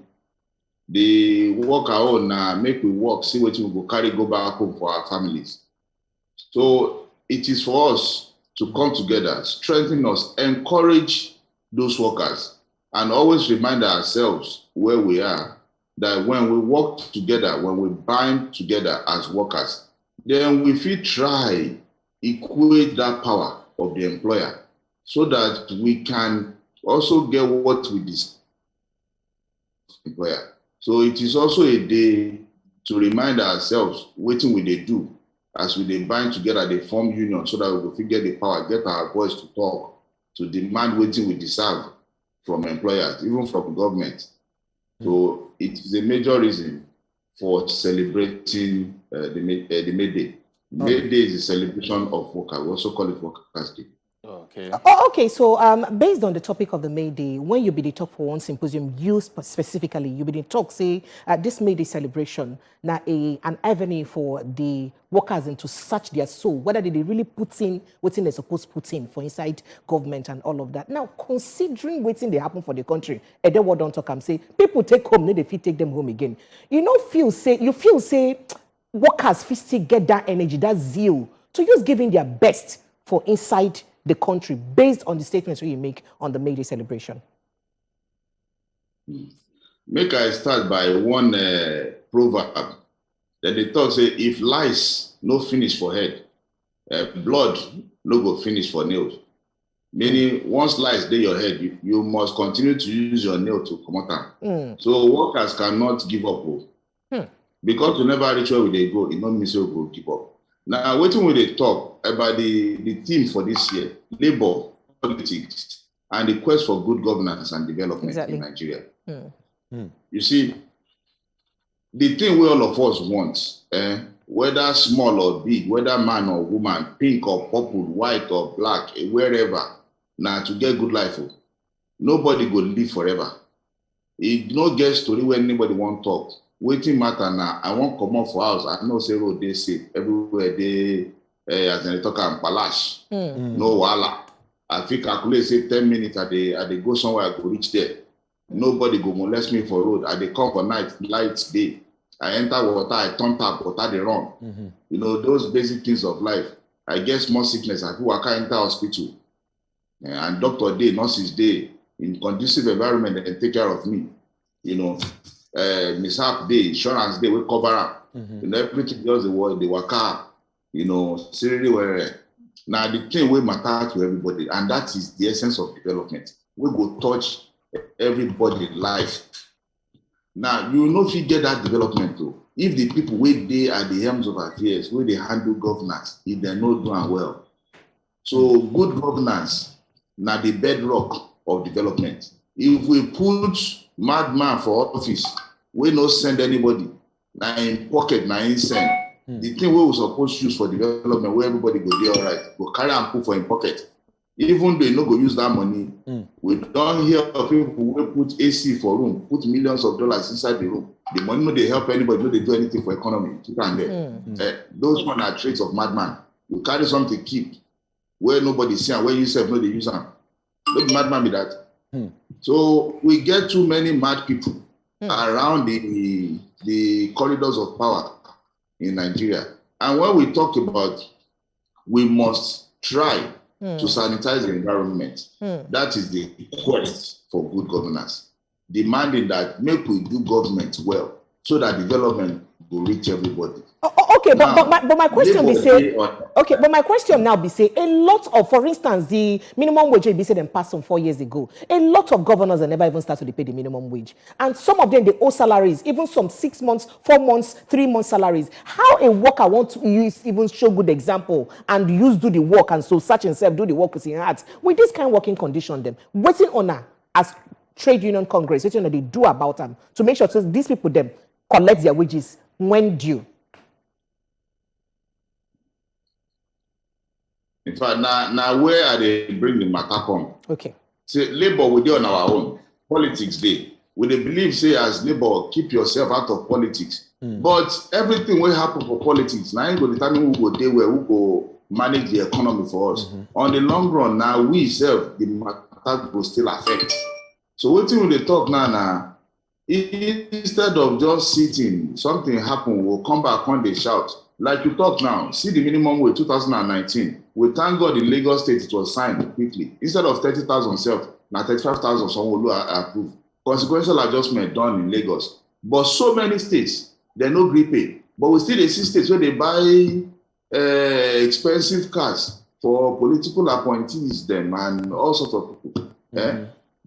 The worker own make we work, see what we go carry, go back home for our families. So it is for us to come together, strengthen us, encourage those workers, and always remind ourselves where we are, that when we work together, when we bind together as workers, then we feel try equate that power of the employer so that we can also get what we deserve employer. So it is also a day to remind ourselves what we they do as we they bind together, they form union so that we will get the power, get our voice to talk, to demand what we deserve from employers, even from government. So it is a major reason for celebrating the May Day. May Day is a celebration of workers. We also call it Workers' Day. Okay. Okay, so based on the topic of the May Day, when you be the talk for one symposium, you specifically, you be the talk, say, this May Day celebration, now an avenue for the workers and to search their soul, whether they really put in what they're supposed to put in for inside government and all of that. Now, considering what they happen for the country, and then what don't talk, I'm say, people take home, then they feel take them home again. You feel say, workers still get that energy, that zeal to just giving their best for inside the country based on the statements you make on the May Day celebration? Make I start by one proverb that they talk say, if lice no finish for head, blood no go finish for nails. Meaning, once lice dey your head, you must continue to use your nail to come out. So workers cannot give up. Because we never reach where they go, it not mean so we go give up. Now, waiting with the talk about the theme for this year, labor, politics, and the quest for good governance and development in Nigeria. You see, the thing we all of us want, whether small or big, whether man or woman, pink or purple, white or black, wherever, now to get good life, nobody go live forever. It no get story where anybody want talk. Waiting matter now. I won't come off for house. I know say road they safe everywhere. They as they talk and palash. No wala. I think calculate say 10 minutes. I they go somewhere. I go reach there. Nobody go molest me for road. I they come for night, lights day. I enter water. I turn tap water. They run. You know those basic things of life. I get small sickness. I feel I can't enter hospital. And doctor day, nurses day in conducive environment and take care of me. You know. Mishap day, insurance day, we cover up. You know, everything else they work out, you know, seriously where now the thing will matter to everybody, and that is the essence of development. We go touch everybody's life. Now you know if you get that development though, if the people wait there at the helms of affairs, where they handle governance, if they're not doing well. So good governance, now the bedrock of development. if we put madman for office, we no send anybody. Now in pocket, now in send. The thing we were supposed to use for development, where everybody go be all right, go carry and put for in pocket. Even they no go use that money. We don't hear of people who put AC for room, put millions of dollars inside the room. The money no they help anybody, no they do anything for economy. Those one are traits of madman. You carry something keep where nobody see and where you self no they use them. Don't madman be that. So we get too many mad people around the corridors of power in Nigeria. And when we talk about we must try to sanitize the environment, that is the quest for good governance, demanding that make we do government well so that development will reach everybody. Okay, now, but my question be say, okay, but my question now be say, a lot of, for instance, the minimum wage be said and passed on 4 years ago. A lot of governors have never even started to pay the minimum wage, and some of them they owe salaries, even some 6 months, 4 months, 3 months salaries. How a worker want to use even show good example and do the work and so such and self do the work with his heart with this kind of working condition them waiting on her as trade union congress, what they do about them to make sure so these people them collect their wages when due. In fact, now where are they bring the matter come? Okay. Say labor we do on our own. Politics day. We they believe say as labor, keep yourself out of politics. But everything will happen for politics. Now you go determine who go there where who go manage the economy for us. On the long run, now we self the matter will still affect. So what thing they talk now? Instead of just sitting, something happen, we'll come back when they shout. Like you talk now, see the minimum wage 2019. We thank God in Lagos State it was signed quickly. Instead of 30,000 self, now 35,000 someone will approve. Consequential adjustment done in Lagos. But so many states, they no agree pay. But we still see states where they buy expensive cars for political appointees them and all sorts of people.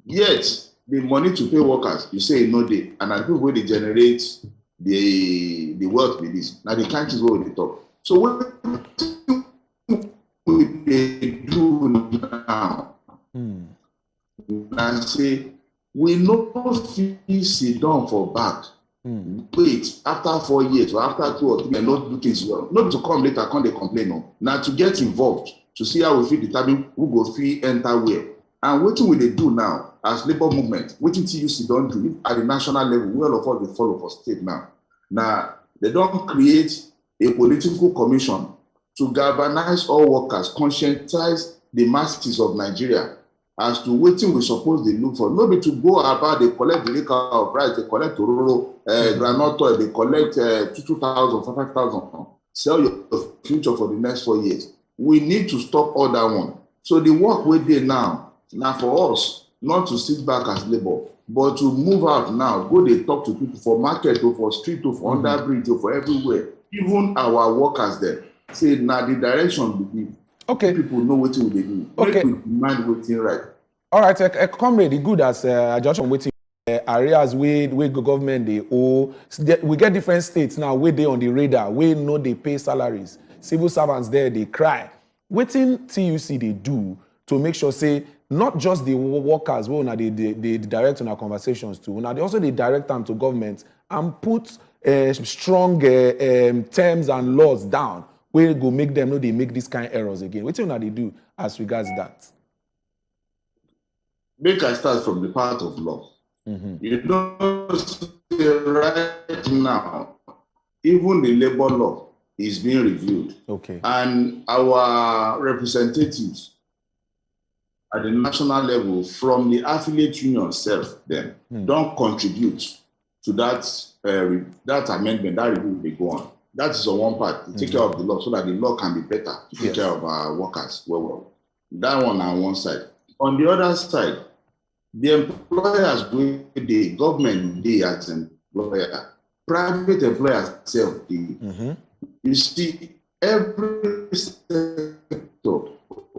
Yet, the money to pay workers, you say no day, and the people where they generate the wealth with this. Now the countries where they talk. So what they do now, and say we no feel sit down for back. Wait, after 4 years or after 2 or 3 and not do things well. Not to come later, can't they complain no. Now to get involved, to see how we feel determine who go feel enter where. And what will they do now as labor movement? What TUC don't do at the national level, we all of us they follow for state now. Now they don't create a political commission to galvanize all workers, conscientize the masses of Nigeria as to what we suppose they look for. Not be to go about they collect the liquor of rice, they collect Ororo, granite oil, they collect 2,000, 5,000. Sell your future for the next 4 years. We need to stop all that one. So the work we did now for us, not to sit back as labor, but to move out now, go they talk to people for market or for street or for under bridge or for everywhere. Even our workers there say now the direction we give. Okay. People know what they do. Okay. We demand waiting right. All right, comrade, good as just on waiting areas where government they owe. We get different states now where they on the radar, where know they pay salaries. Civil servants there they cry. Waiting TUC they do to make sure say not just the workers who they direct on our conversations to, now they also they direct them to government and put strong terms and laws down where go make them know they make this kind of errors again. What they do as regards that? Make I start from the part of law. You know, right now, even the labor law is being reviewed. Okay. And our representatives at the national level from the affiliate union self then don't contribute to that that amendment, that review they go on. That is on one part, to take care of the law so that the law can be better to take care of our workers. Well, that one on one side. On the other side, the employers, the government, they as employer, private employers self, you see, every sector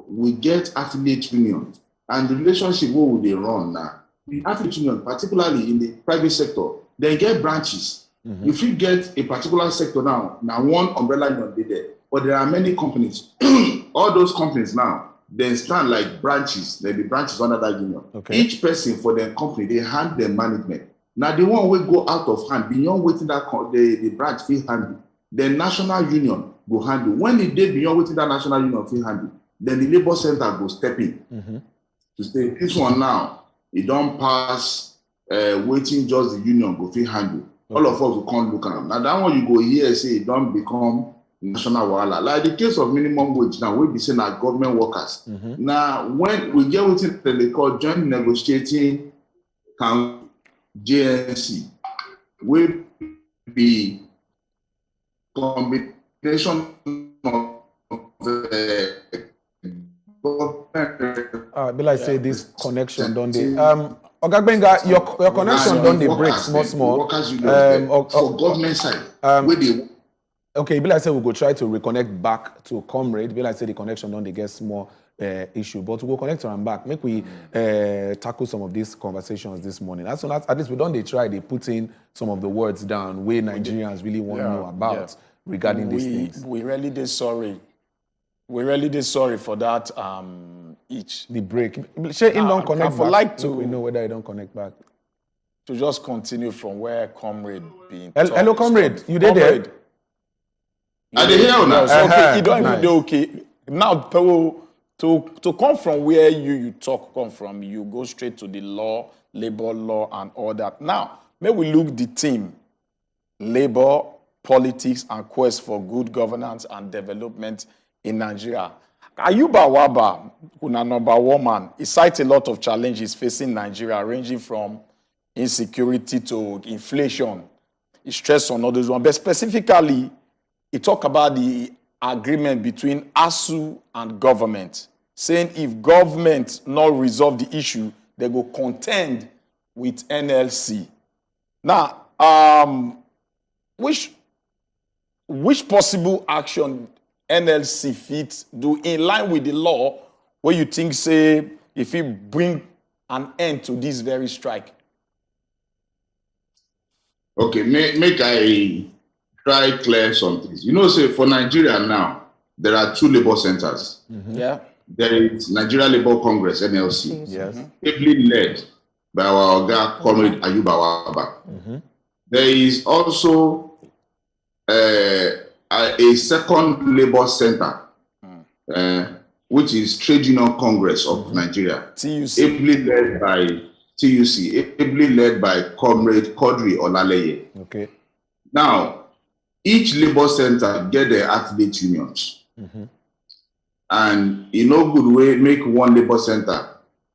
we get affiliate unions, and the relationship what will they run now? The affiliate union, particularly in the private sector, they get branches. If you get a particular sector now one umbrella union did there, but there are many companies. All those companies now, then stand like branches. There be branches under that union. Okay. Each person for their company, they hand their management. Now the one will go out of hand beyond waiting that the branch fee handle. The national union go handle. When the day beyond waiting that national union fee handle, then the labor center go step in to say this one now it don't pass waiting just the union go fee handle. All of us will come look at them. Now that one you go here say it don't become national wahala. Like the case of minimum wage now, we be saying that government workers. Now when we get waiting they call joint negotiating JNC, will be combination of be like say this connection don't they? Ogagbenga, your connection don't they break small. Workers union for government side. Where they okay, be like say we go try to reconnect back to Comrade. Be like say the connection don't they get small issue, but we will connect around back. Make we tackle some of these conversations this morning. As soon as at least we don't they try they put in some of the words down where Nigerians really want to know about regarding these things. We really did sorry. We really did sorry for that. Each the break. Shey him don't connect I back. like to we know whether he don't connect back. To just continue from where Comrade being. Hello, Comrade. You did there? Are they here now? Okay, you don't even do okay. Now, to come from where you talk come from, you go straight to the law, labor law, and all that. Now, may we look the theme: labor, politics, and quest for good governance and development in Nigeria. Ayuba Waba, una number one man, he cites a lot of challenges facing Nigeria, ranging from insecurity to inflation. He stressed on all those ones, but specifically, he talked about the agreement between ASU and government, saying if government not resolve the issue, they go contend with NLC. Now, which possible action NLC fit do in line with the law where you think say if it bring an end to this very strike? Okay, make I try clear some things. You know, say for Nigeria now, there are two labor centers. Yeah. There is Nigeria Labour Congress, NLC. Yes. Ably led by our Oga Comrade Ayuba Waba. There is also a second labor center, which is Trade Union Congress of Nigeria. TUC. Ably led by TUC, ably led by Comrade Quadri Olaleye. Okay. Now, each labor center get their affiliate unions. And in no good way, make one labor center,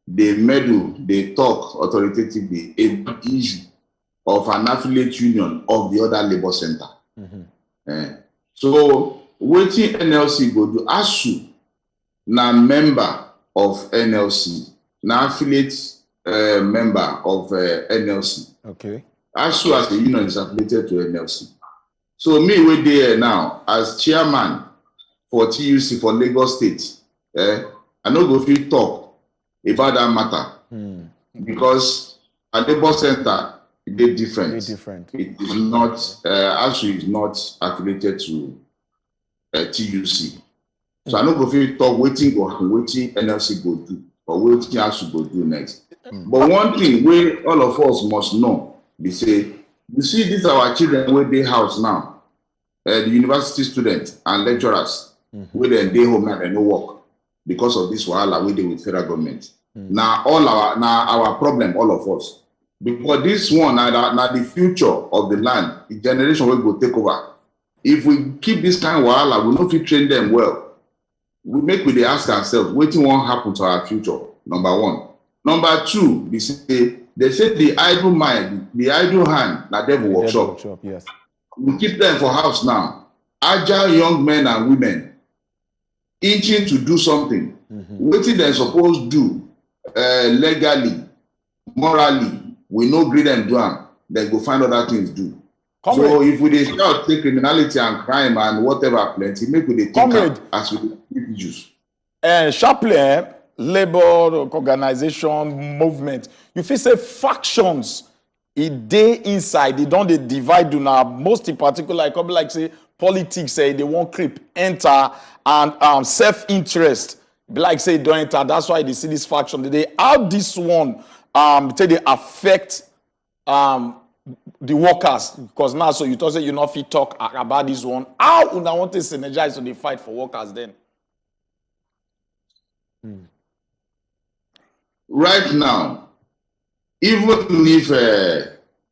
they meddle, they talk authoritatively about the issue of an affiliate union of the other labor center. So, waiting NLC go do ASU, na member of NLC, na affiliate member of NLC. Okay. ASU as a union is affiliated to NLC. So me we there now as chairman for TUC for Lagos State, I no go fit talk about that matter because a labor center is different. It is not ASU is not affiliated to TUC. So I no go fit talk waiting NLC go do or waiting ASU go do next. But one thing we all of us must know, they say, you see these are our children where they house now, the university students and lecturers, where they home now they no work because of this wahala we deal with federal government. Now our problem, all of us, because this one now the future of the land, the generation will go take over. If we keep this kind of wahala, we no fit train them well. We they ask ourselves, what won't happen to our future? Number one. Number two, they say the idle mind, the idle hand, na devil workshop. Yes. We keep them for house now. Agile young men and women itching to do something. What they're supposed to do legally, morally, we no agree them do them. They go find other things do. So if we start take criminality and crime and whatever plenty, make we take up as we use. Sharply, labor organization movement, you feel say factions they inside, they don't they divide now. Most in particular, like say politics say they won't creep enter and self-interest like say don't enter. That's why they see this faction. How this one they affect the workers, because now so you thought say you not fit talk about this one. How una want to synergize so they fight for workers then? Right now, even if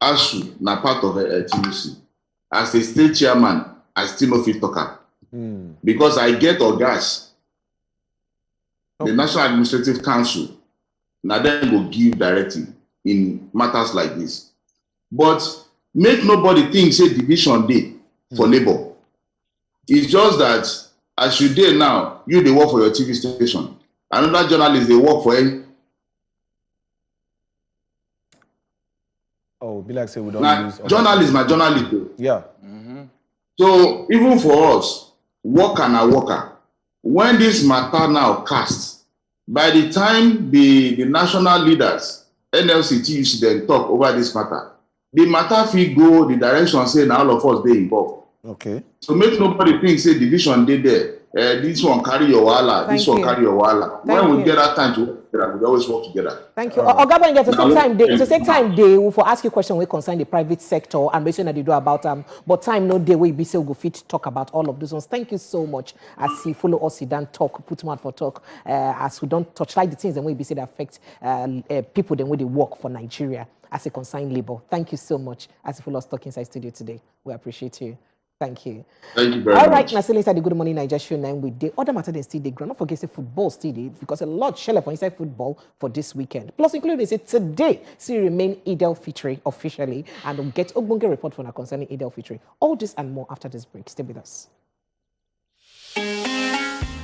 ASU na part of TUC, as a state chairman, I still no fit talk am. Because I get orgas, the National Administrative Council, now then go give directive in matters like this. But make nobody think say division day for labor. It's just that as you dey now, you dey work for your TV station. Another journalist they work for any. Oh, be like say we don't Now, use journalist, my journalist. Yeah. So even for us, worker na worker. When this matter now cast, by the time the national leaders, NLC, TUC, then talk over this matter, the matter fit go the direction say now all of us dey involved. Okay. So make nobody think say division dey there. This one carry your wahala, this one carry your wahala. When we get that time to work together, we always work together. Thank you. Oga, get to take time. To take time, they will for ask you question. We concern the private sector and basically they do about but time no day we be say we go fit talk about all of those ones. Thank you so much. As you follow us, you don't talk, put mouth for talk. As we don't touch like the things that we be say that affect people then when they work for Nigeria as a consigned labor. Thank you so much. As you follow us talk inside studio today, we appreciate you. Thank you. Thank you very much. All right, now still inside the Good Morning Naija show now with the other matter they still they ground. Not forget say football still dey because a lot shell up on inside football for this weekend. Plus including they say today still remain Eid al-Fitr officially and we'll get Ogbonge report for now concerning Eid al-Fitr. All this and more after this break. Stay with us.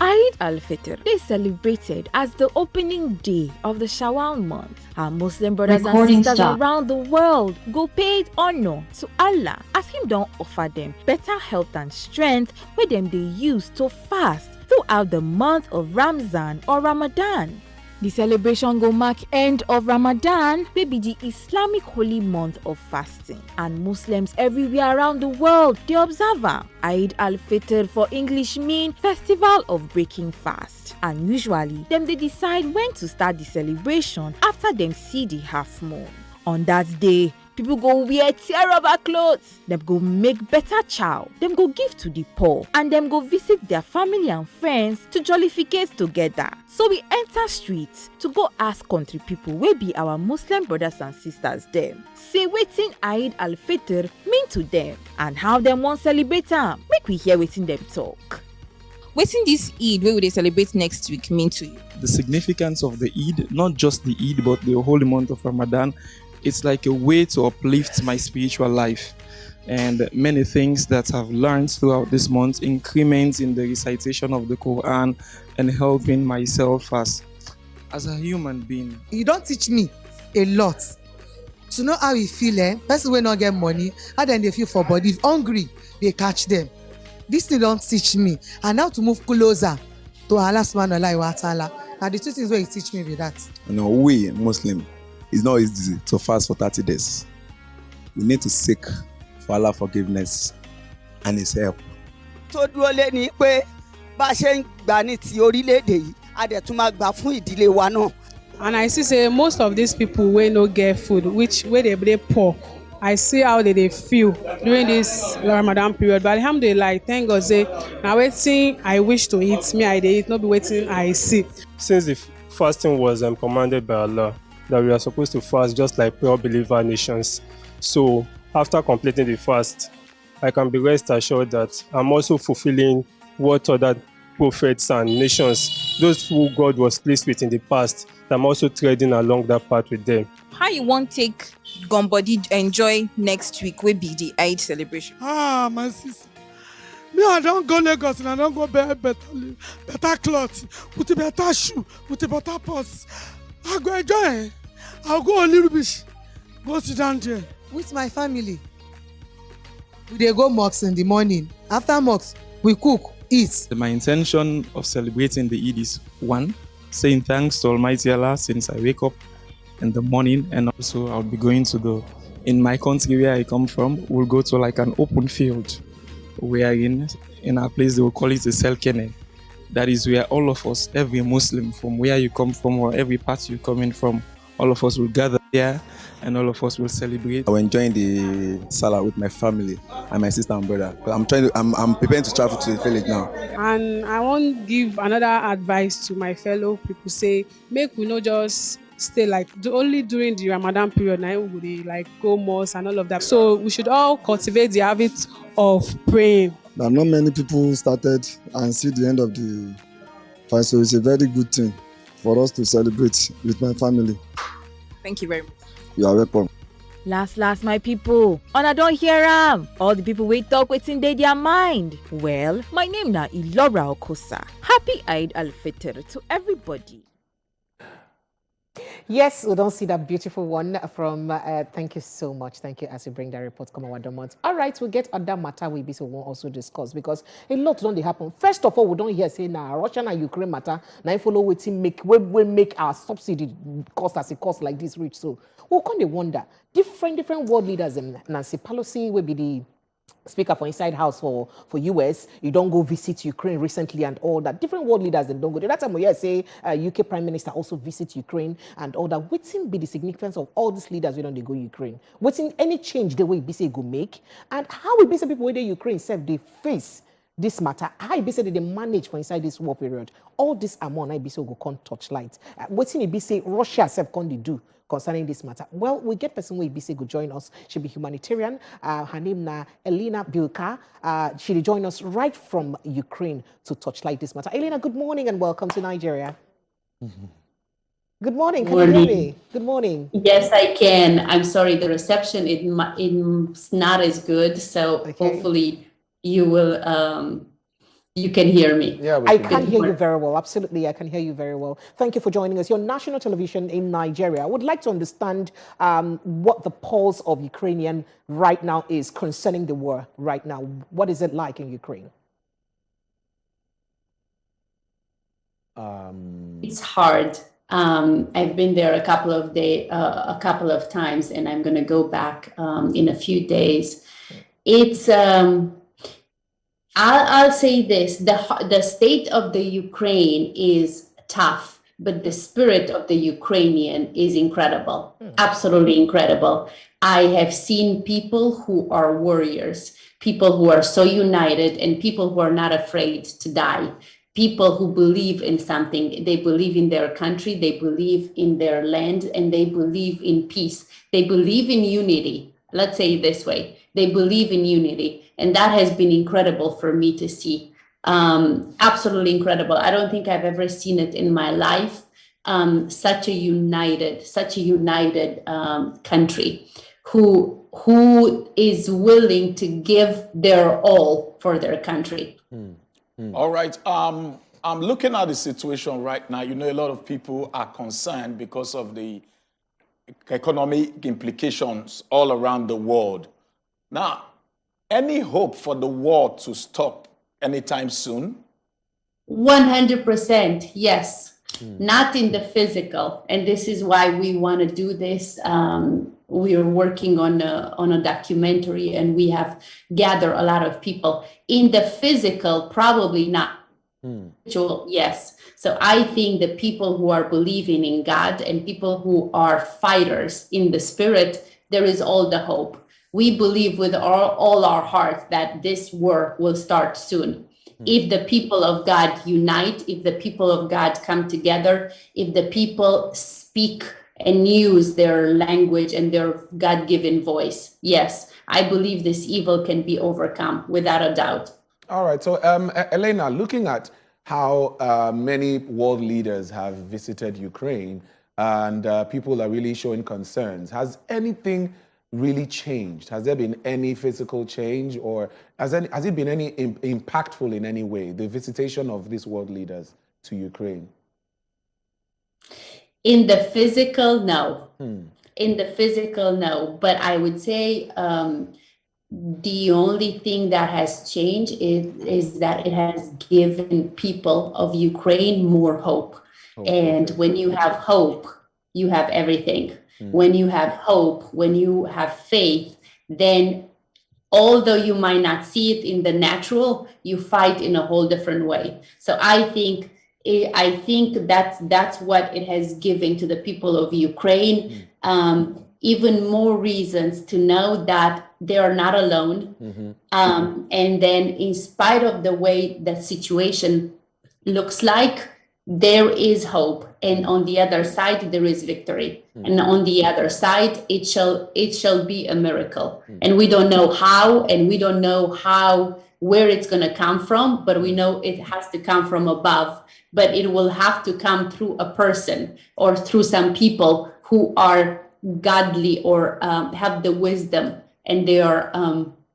Eid al-Fitr is celebrated as the opening day of the Shawwal month. Our Muslim brothers Recording and sisters stop. around the world go paid honor to Allah as Him don't offer them better health and strength where them they use to fast throughout the month of Ramzan or Ramadan. The celebration go mark end of Ramadan, wey be the Islamic holy month of fasting, and Muslims everywhere around the world they observe am. Eid al-Fitr for English mean festival of breaking fast, and usually them they decide when to start the celebration after them see the half moon. On that day, people go wear tear-rubber clothes, them go make better chow, them go give to the poor, and them go visit their family and friends to jollificate together. So we enter streets to go ask country people wey be our Muslim brothers and sisters them. Say wetin Eid al-Fitr mean to them and how them wan celebrate am. Make we hear wetin them talk. Wetin this Eid wey we dey celebrate next week mean to you? The significance of the Eid, not just the Eid but the holy month of Ramadan, it's like a way to uplift my spiritual life. And many things that I've learned throughout this month, increments in the recitation of the Quran and helping myself as a human being. You don't teach me a lot to know how you feel. Person will not get money, how then they feel for body. If hungry, they catch them. This thing don't teach me. And now to move closer to Allah subhanahu wa ta'ala. Now the two things where you teach me with that. You know, we Muslim, it's not easy to fast for 30 days. We need to seek for Allah forgiveness and His help. tó dúró lé ní pé bá a ṣe ń gbà ní ti orílẹ̀-èdè yìí a dẹ̀ tún máa gbà fún ìdílé wa náà. And I see say most of these people wey no get food, which wey dey poor, I see how they feel during this Ramadan period. But alhamdulillah, thank God say na wetin I wish to eat, me I dey eat, no be wetin I see. Since the fasting was commanded by Allah, that we are supposed to fast just like pure believer nations. So after completing the fast, I can be rest assured that I'm also fulfilling what other prophets and nations, those who God was pleased with in the past, I'm also treading along that path with them. How you want take Gombody enjoy next week wey be the Eid celebration? My sister, me I don't go Lagos and I don't go better cloth, with a better shoe, with a better purse. I go enjoy. I'll go a little bit, go sit down there. With my family, we dey go mosque in the morning. After mosque, we cook, eat. My intention of celebrating the Eid is one, saying thanks to Almighty Allah since I wake up in the morning, and also I'll be going to in my country where I come from, we'll go to like an open field wherein in our place they will call it a selkene. that is where all of us, every Muslim, from where you come from or every part you're coming from, all of us will gather there and all of us will celebrate. I'm enjoying the Salah with my family and my sister and brother. I'm preparing to travel to the village now. And I want give another advice to my fellow people. Say, make we not just stay like only during the Ramadan period. Now we dey like go mosque and all of that. So we should all cultivate the habit of praying. Now, not many people started and see the end of the fast, so it's a very good thing for us to celebrate with my family. Thank you very much. You are welcome. Last, my people. Una don't hear am. All the people we talk wetin dey their mind. Well, my name na Ilora Okosa. Happy Eid al-Fitr to everybody. Yes, we don't see that beautiful one from, thank you so much. Thank you as you bring that report, come on, Wadomont. All right, we'll get other matter we be so we'll also discuss because a lot don't happen. First of all, we don't hear say now Russia and Ukraine matter. Now follow waiting we make our subsidy cost as a cost like this rich. So we kind of wonder, different world leaders, Nancy Pelosi will be the Speaker for Inside House for US, you don't go visit Ukraine recently and all that. Different world leaders that don't go. That time we hear say UK Prime Minister also visit Ukraine and all that. What's be the significance of all these leaders when they go Ukraine? What's any change the way be say go make? And how will be say people where they Ukraine self they face this matter? How be say they manage for inside this war period? All this amount I be so go can't touch light. What's it be say Russia self can they do concerning this matter? Well, we get person who BC go join us. She be humanitarian. Her name na Elena Bilka. She join us right from Ukraine to touchlight this matter. Elena, good morning and welcome to Nigeria. Good morning. Can you hear me? Good morning. Yes, I can. I'm sorry, the reception it's not as good. So hopefully you will. You can hear me. Yeah, I can hear you very well. Absolutely, I can hear you very well. Thank you for joining us. Your national television in Nigeria. I would like to understand what the pulse of Ukrainian right now is concerning the war right now. What is it like in Ukraine? It's hard. I've been there a couple of times, and I'm going to go back in a few days. It's I'll say this, the state of the Ukraine is tough, but the spirit of the Ukrainian is incredible, absolutely incredible. I have seen people who are warriors, people who are so united, and people who are not afraid to die, people who believe in something. They believe in their country, they believe in their land, and they believe in peace. They believe in unity. Let's say it this way. They believe in unity. And that has been incredible for me to see. Absolutely incredible. I don't think I've ever seen it in my life. Such a united country who is willing to give their all for their country. All right. I'm looking at the situation right now. You know, a lot of people are concerned because of the economic implications all around the world. Now, any hope for the war to stop anytime soon? 100%, yes. Not in the physical. And this is why we want to do this. We are working on a documentary, and we have gathered a lot of people. In the physical, probably not. Yes. So I think the people who are believing in God and people who are fighters in the spirit, there is all the hope. We believe with all our hearts that this war will start soon. If the people of God unite, if the people of God come together, if the people speak and use their language and their God-given voice, yes, I believe this evil can be overcome without a doubt. All right. So, Elena, looking at how many world leaders have visited Ukraine and people are really showing concerns, has anything really changed? Has there been any physical change, or has it been any impactful in any way, the visitation of these world leaders to Ukraine? In the physical, no. In the physical, no. But I would say the only thing that has changed is that it has given people of Ukraine more hope. And when you have hope, you have everything. When you have hope, when you have faith, then although you might not see it in the natural, you fight in a whole different way. So I think that's what it has given to the people of Ukraine. Even more reasons to know that they are not alone. And then, in spite of the way that situation looks like, there is hope, and on the other side there is victory, and on the other side it shall be a miracle. And we don't know how, and we don't know where it's going to come from, but we know it has to come from above. But it will have to come through a person or through some people who are godly or have the wisdom, and they are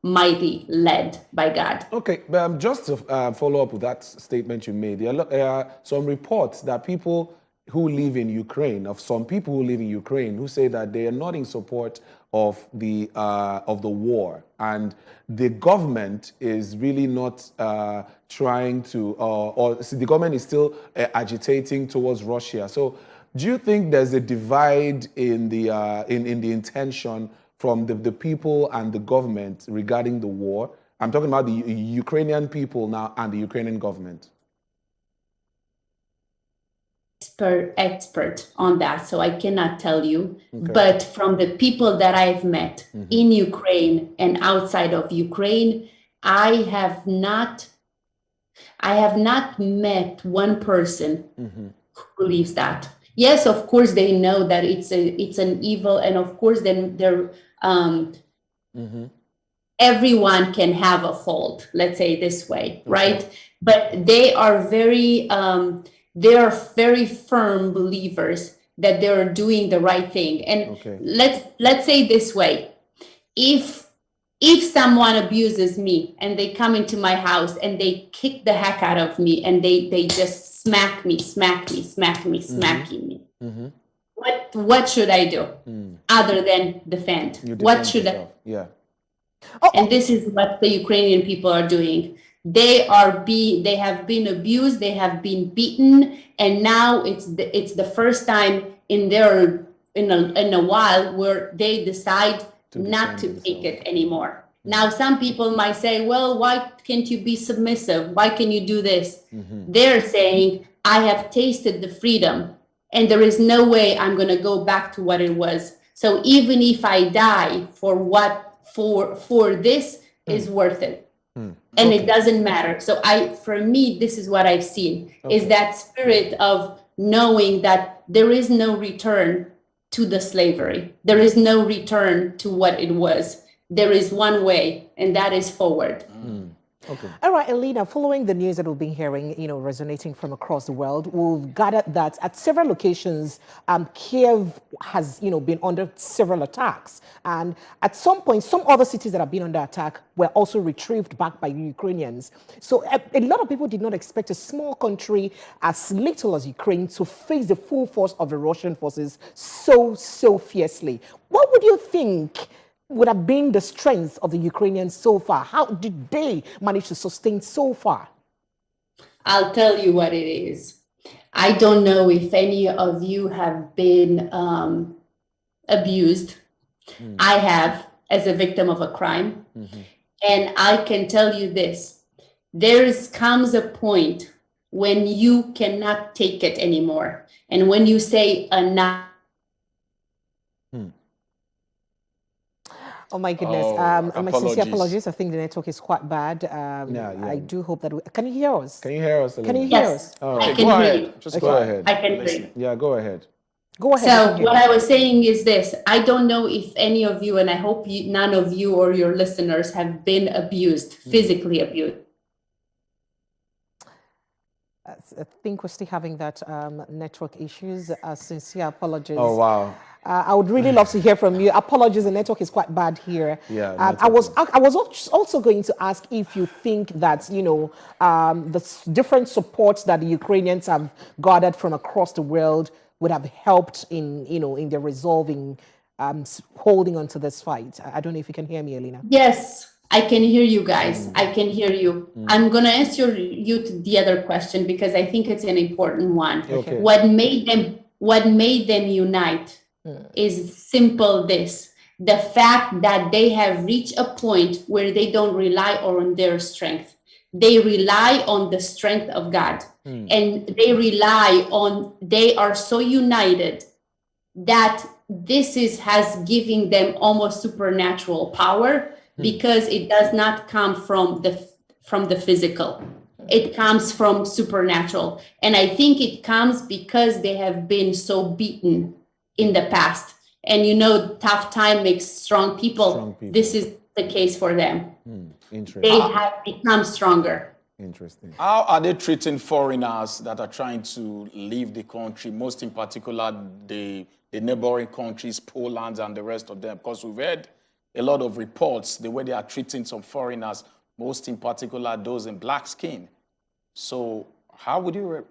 mighty, led by God. Okay, but just to follow up with that statement you made, there are some reports that people who live in Ukraine, who say that they are not in support of the war, and the government is really not trying to, or the government is still agitating towards Russia. So, do you think there's a divide in the intention from the people and the government regarding the war? I'm talking about the Ukrainian people now and the Ukrainian government. Expert on that, so I cannot tell you. Okay. But from the people that I've met in Ukraine and outside of Ukraine, I have not met one person who believes that. Yes, of course they know that it's an evil, and of course then they're everyone can have a fault, let's say this way, right? But they are very firm believers that they're doing the right thing. And let's say this way: if someone abuses me and they come into my house and they kick the heck out of me and they just smacking me. What should I do other than defend? What should I? Yeah. And this is what the Ukrainian people are doing. They have been abused, they have been beaten, and now it's the first time in a while where they decide not to take it anymore. Now, some people might say, well, why can't you be submissive? Why can you do this? They're saying, I have tasted the freedom, and there is no way I'm going to go back to what it was. So even if I die for this is worth it. And it doesn't matter. So for me, this is what I've seen, is that spirit of knowing that there is no return to the slavery. There is no return to what it was. There is one way, and that is forward. Okay. All right, Elena, following the news that we've been hearing, resonating from across the world, we've gathered that at several locations, Kiev has, been under several attacks. And at some point, some other cities that have been under attack were also retrieved back by Ukrainians. So a lot of people did not expect a small country as little as Ukraine to face the full force of the Russian forces so fiercely. What would you think would have been the strength of the Ukrainians so far? How did they manage to sustain so far? I'll tell you what it is. I don't know if any of you have been abused. I have, as a victim of a crime. And I can tell you this. There comes a point when you cannot take it anymore. And when you say enough, oh my goodness. My sincere apologies. I think the network is quite bad. I do hope that can you hear us? Can you hear us? Can you hear us? All right. Go ahead. Just go ahead. I can hear you. Yeah, go ahead. Go ahead. So what I was saying is this. I don't know if any of you, and I hope none of you or your listeners have been abused, physically abused. I think we're still having that network issues. Sincere apologies. Oh, wow. I would really love to hear from you. Apologies, the network is quite bad here. Yeah. I was also going to ask if you think that the different supports that the Ukrainians have gathered from across the world would have helped in the resolving, holding on to this fight. I don't know if you can hear me, Elena. Yes, I can hear you guys. I can hear you. I'm going to answer you to the other question because I think it's an important one. Okay. What made them unite is simple this. the fact that they have reached a point where they don't rely on their strength. They rely on the strength of God. And they are so united that this has given them almost supernatural power, because it does not come from the physical. It comes from supernatural. And I think it comes because they have been so beaten in the past. And tough time makes strong people. This is the case for them. Interesting. They have become stronger. Interesting. How are they treating foreigners that are trying to leave the country, most in particular the neighboring countries, Poland and the rest of them? Because we've heard a lot of reports, the way they are treating some foreigners, most in particular those in black skin. So how would you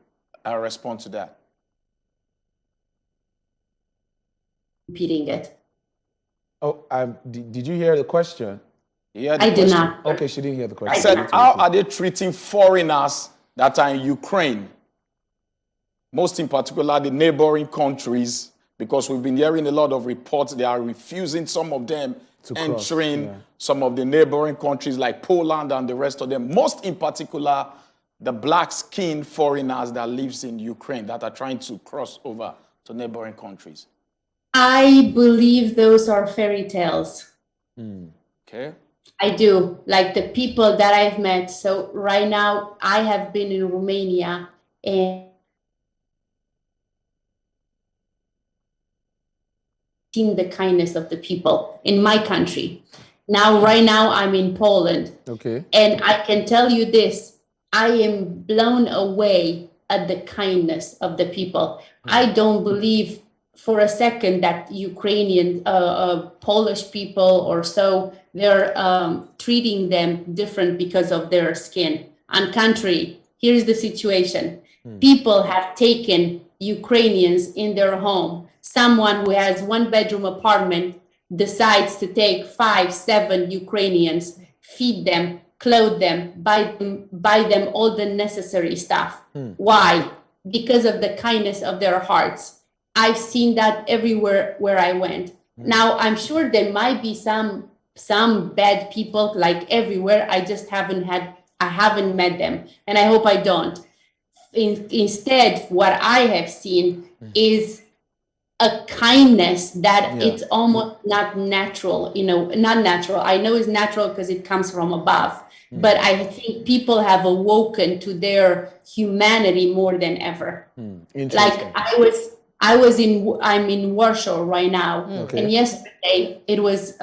respond to that? Repeating it. Oh, did you hear the question? Yeah, I did not. Okay, she didn't hear the question. I said, how are they treating foreigners that are in Ukraine? Most in particular, the neighboring countries, because we've been hearing a lot of reports. They are refusing some of them entering some of the neighboring countries like Poland and the rest of them. Most in particular, the black-skinned foreigners that lives in Ukraine that are trying to cross over to neighboring countries. I believe those are fairy tales. Okay. I do, like the people that I've met. So right now, I have been in Romania and seen the kindness of the people in my country. Right now, I'm in Poland. Okay. And I can tell you this, I am blown away at the kindness of the people. I don't believe for a second that Ukrainian, Polish people or so, they're treating them different because of their skin. On contrary, here's the situation. People have taken Ukrainians in their home. Someone who has one-bedroom apartment decides to take 5, 7 Ukrainians, feed them, clothe them, buy them all the necessary stuff. Why? Because of the kindness of their hearts. I've seen that everywhere where I went. Now, I'm sure there might be some bad people like everywhere. I just haven't met them, and I hope I don't. Instead, what I have seen is a kindness that it's almost not natural, not natural. I know it's natural because it comes from above, but I think people have awoken to their humanity more than ever. Like I'm in Warsaw right now, and yesterday it was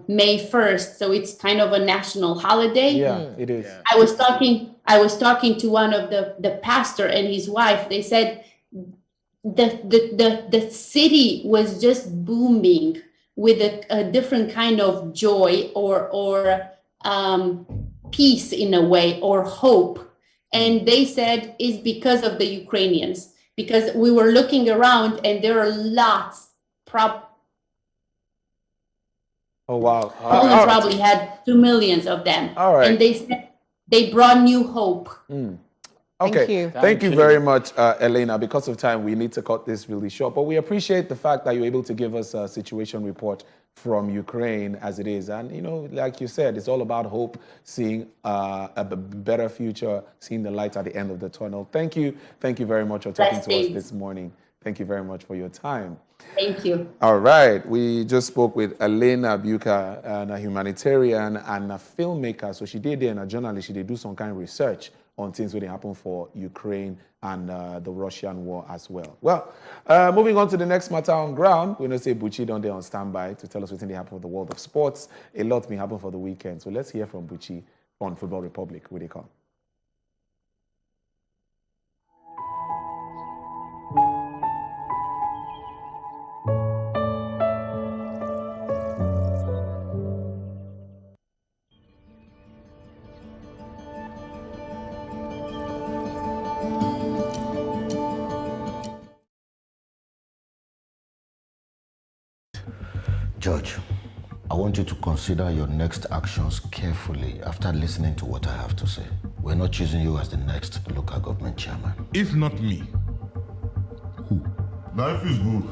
May 1st, so it's kind of a national holiday. Yeah, it is. I was talking to one of the pastor and his wife. They said the city was just booming with a different kind of joy or peace in a way, or hope. And they said it's because of the Ukrainians. Because we were looking around and there are lots. Oh, wow. Poland probably had 2 million of them. All right. And they said they brought new hope. Okay. Thank you very much, Elena. Because of time, we need to cut this really short. But we appreciate the fact that you're able to give us a situation report from Ukraine as it is. And, like you said, it's all about hope, seeing a better future, seeing the light at the end of the tunnel. Thank you. Thank you very much for talking to us this morning. Thank you very much for your time. Thank you. All right. We just spoke with Elena Buka, a humanitarian and a filmmaker. So she did there, and a journalist. She did do some kind of research on things that happen for Ukraine and the Russian war as well. Well, moving on to the next matter on ground, we're going to say Buchi down there on standby to tell us what's going to happen for the world of sports. A lot may happen for the weekend. So let's hear from Buchi on Football Republic. Where they come. George, I want you to consider your next actions carefully after listening to what I have to say. We're not choosing you as the next local government chairman. If not me. Who? Life is good.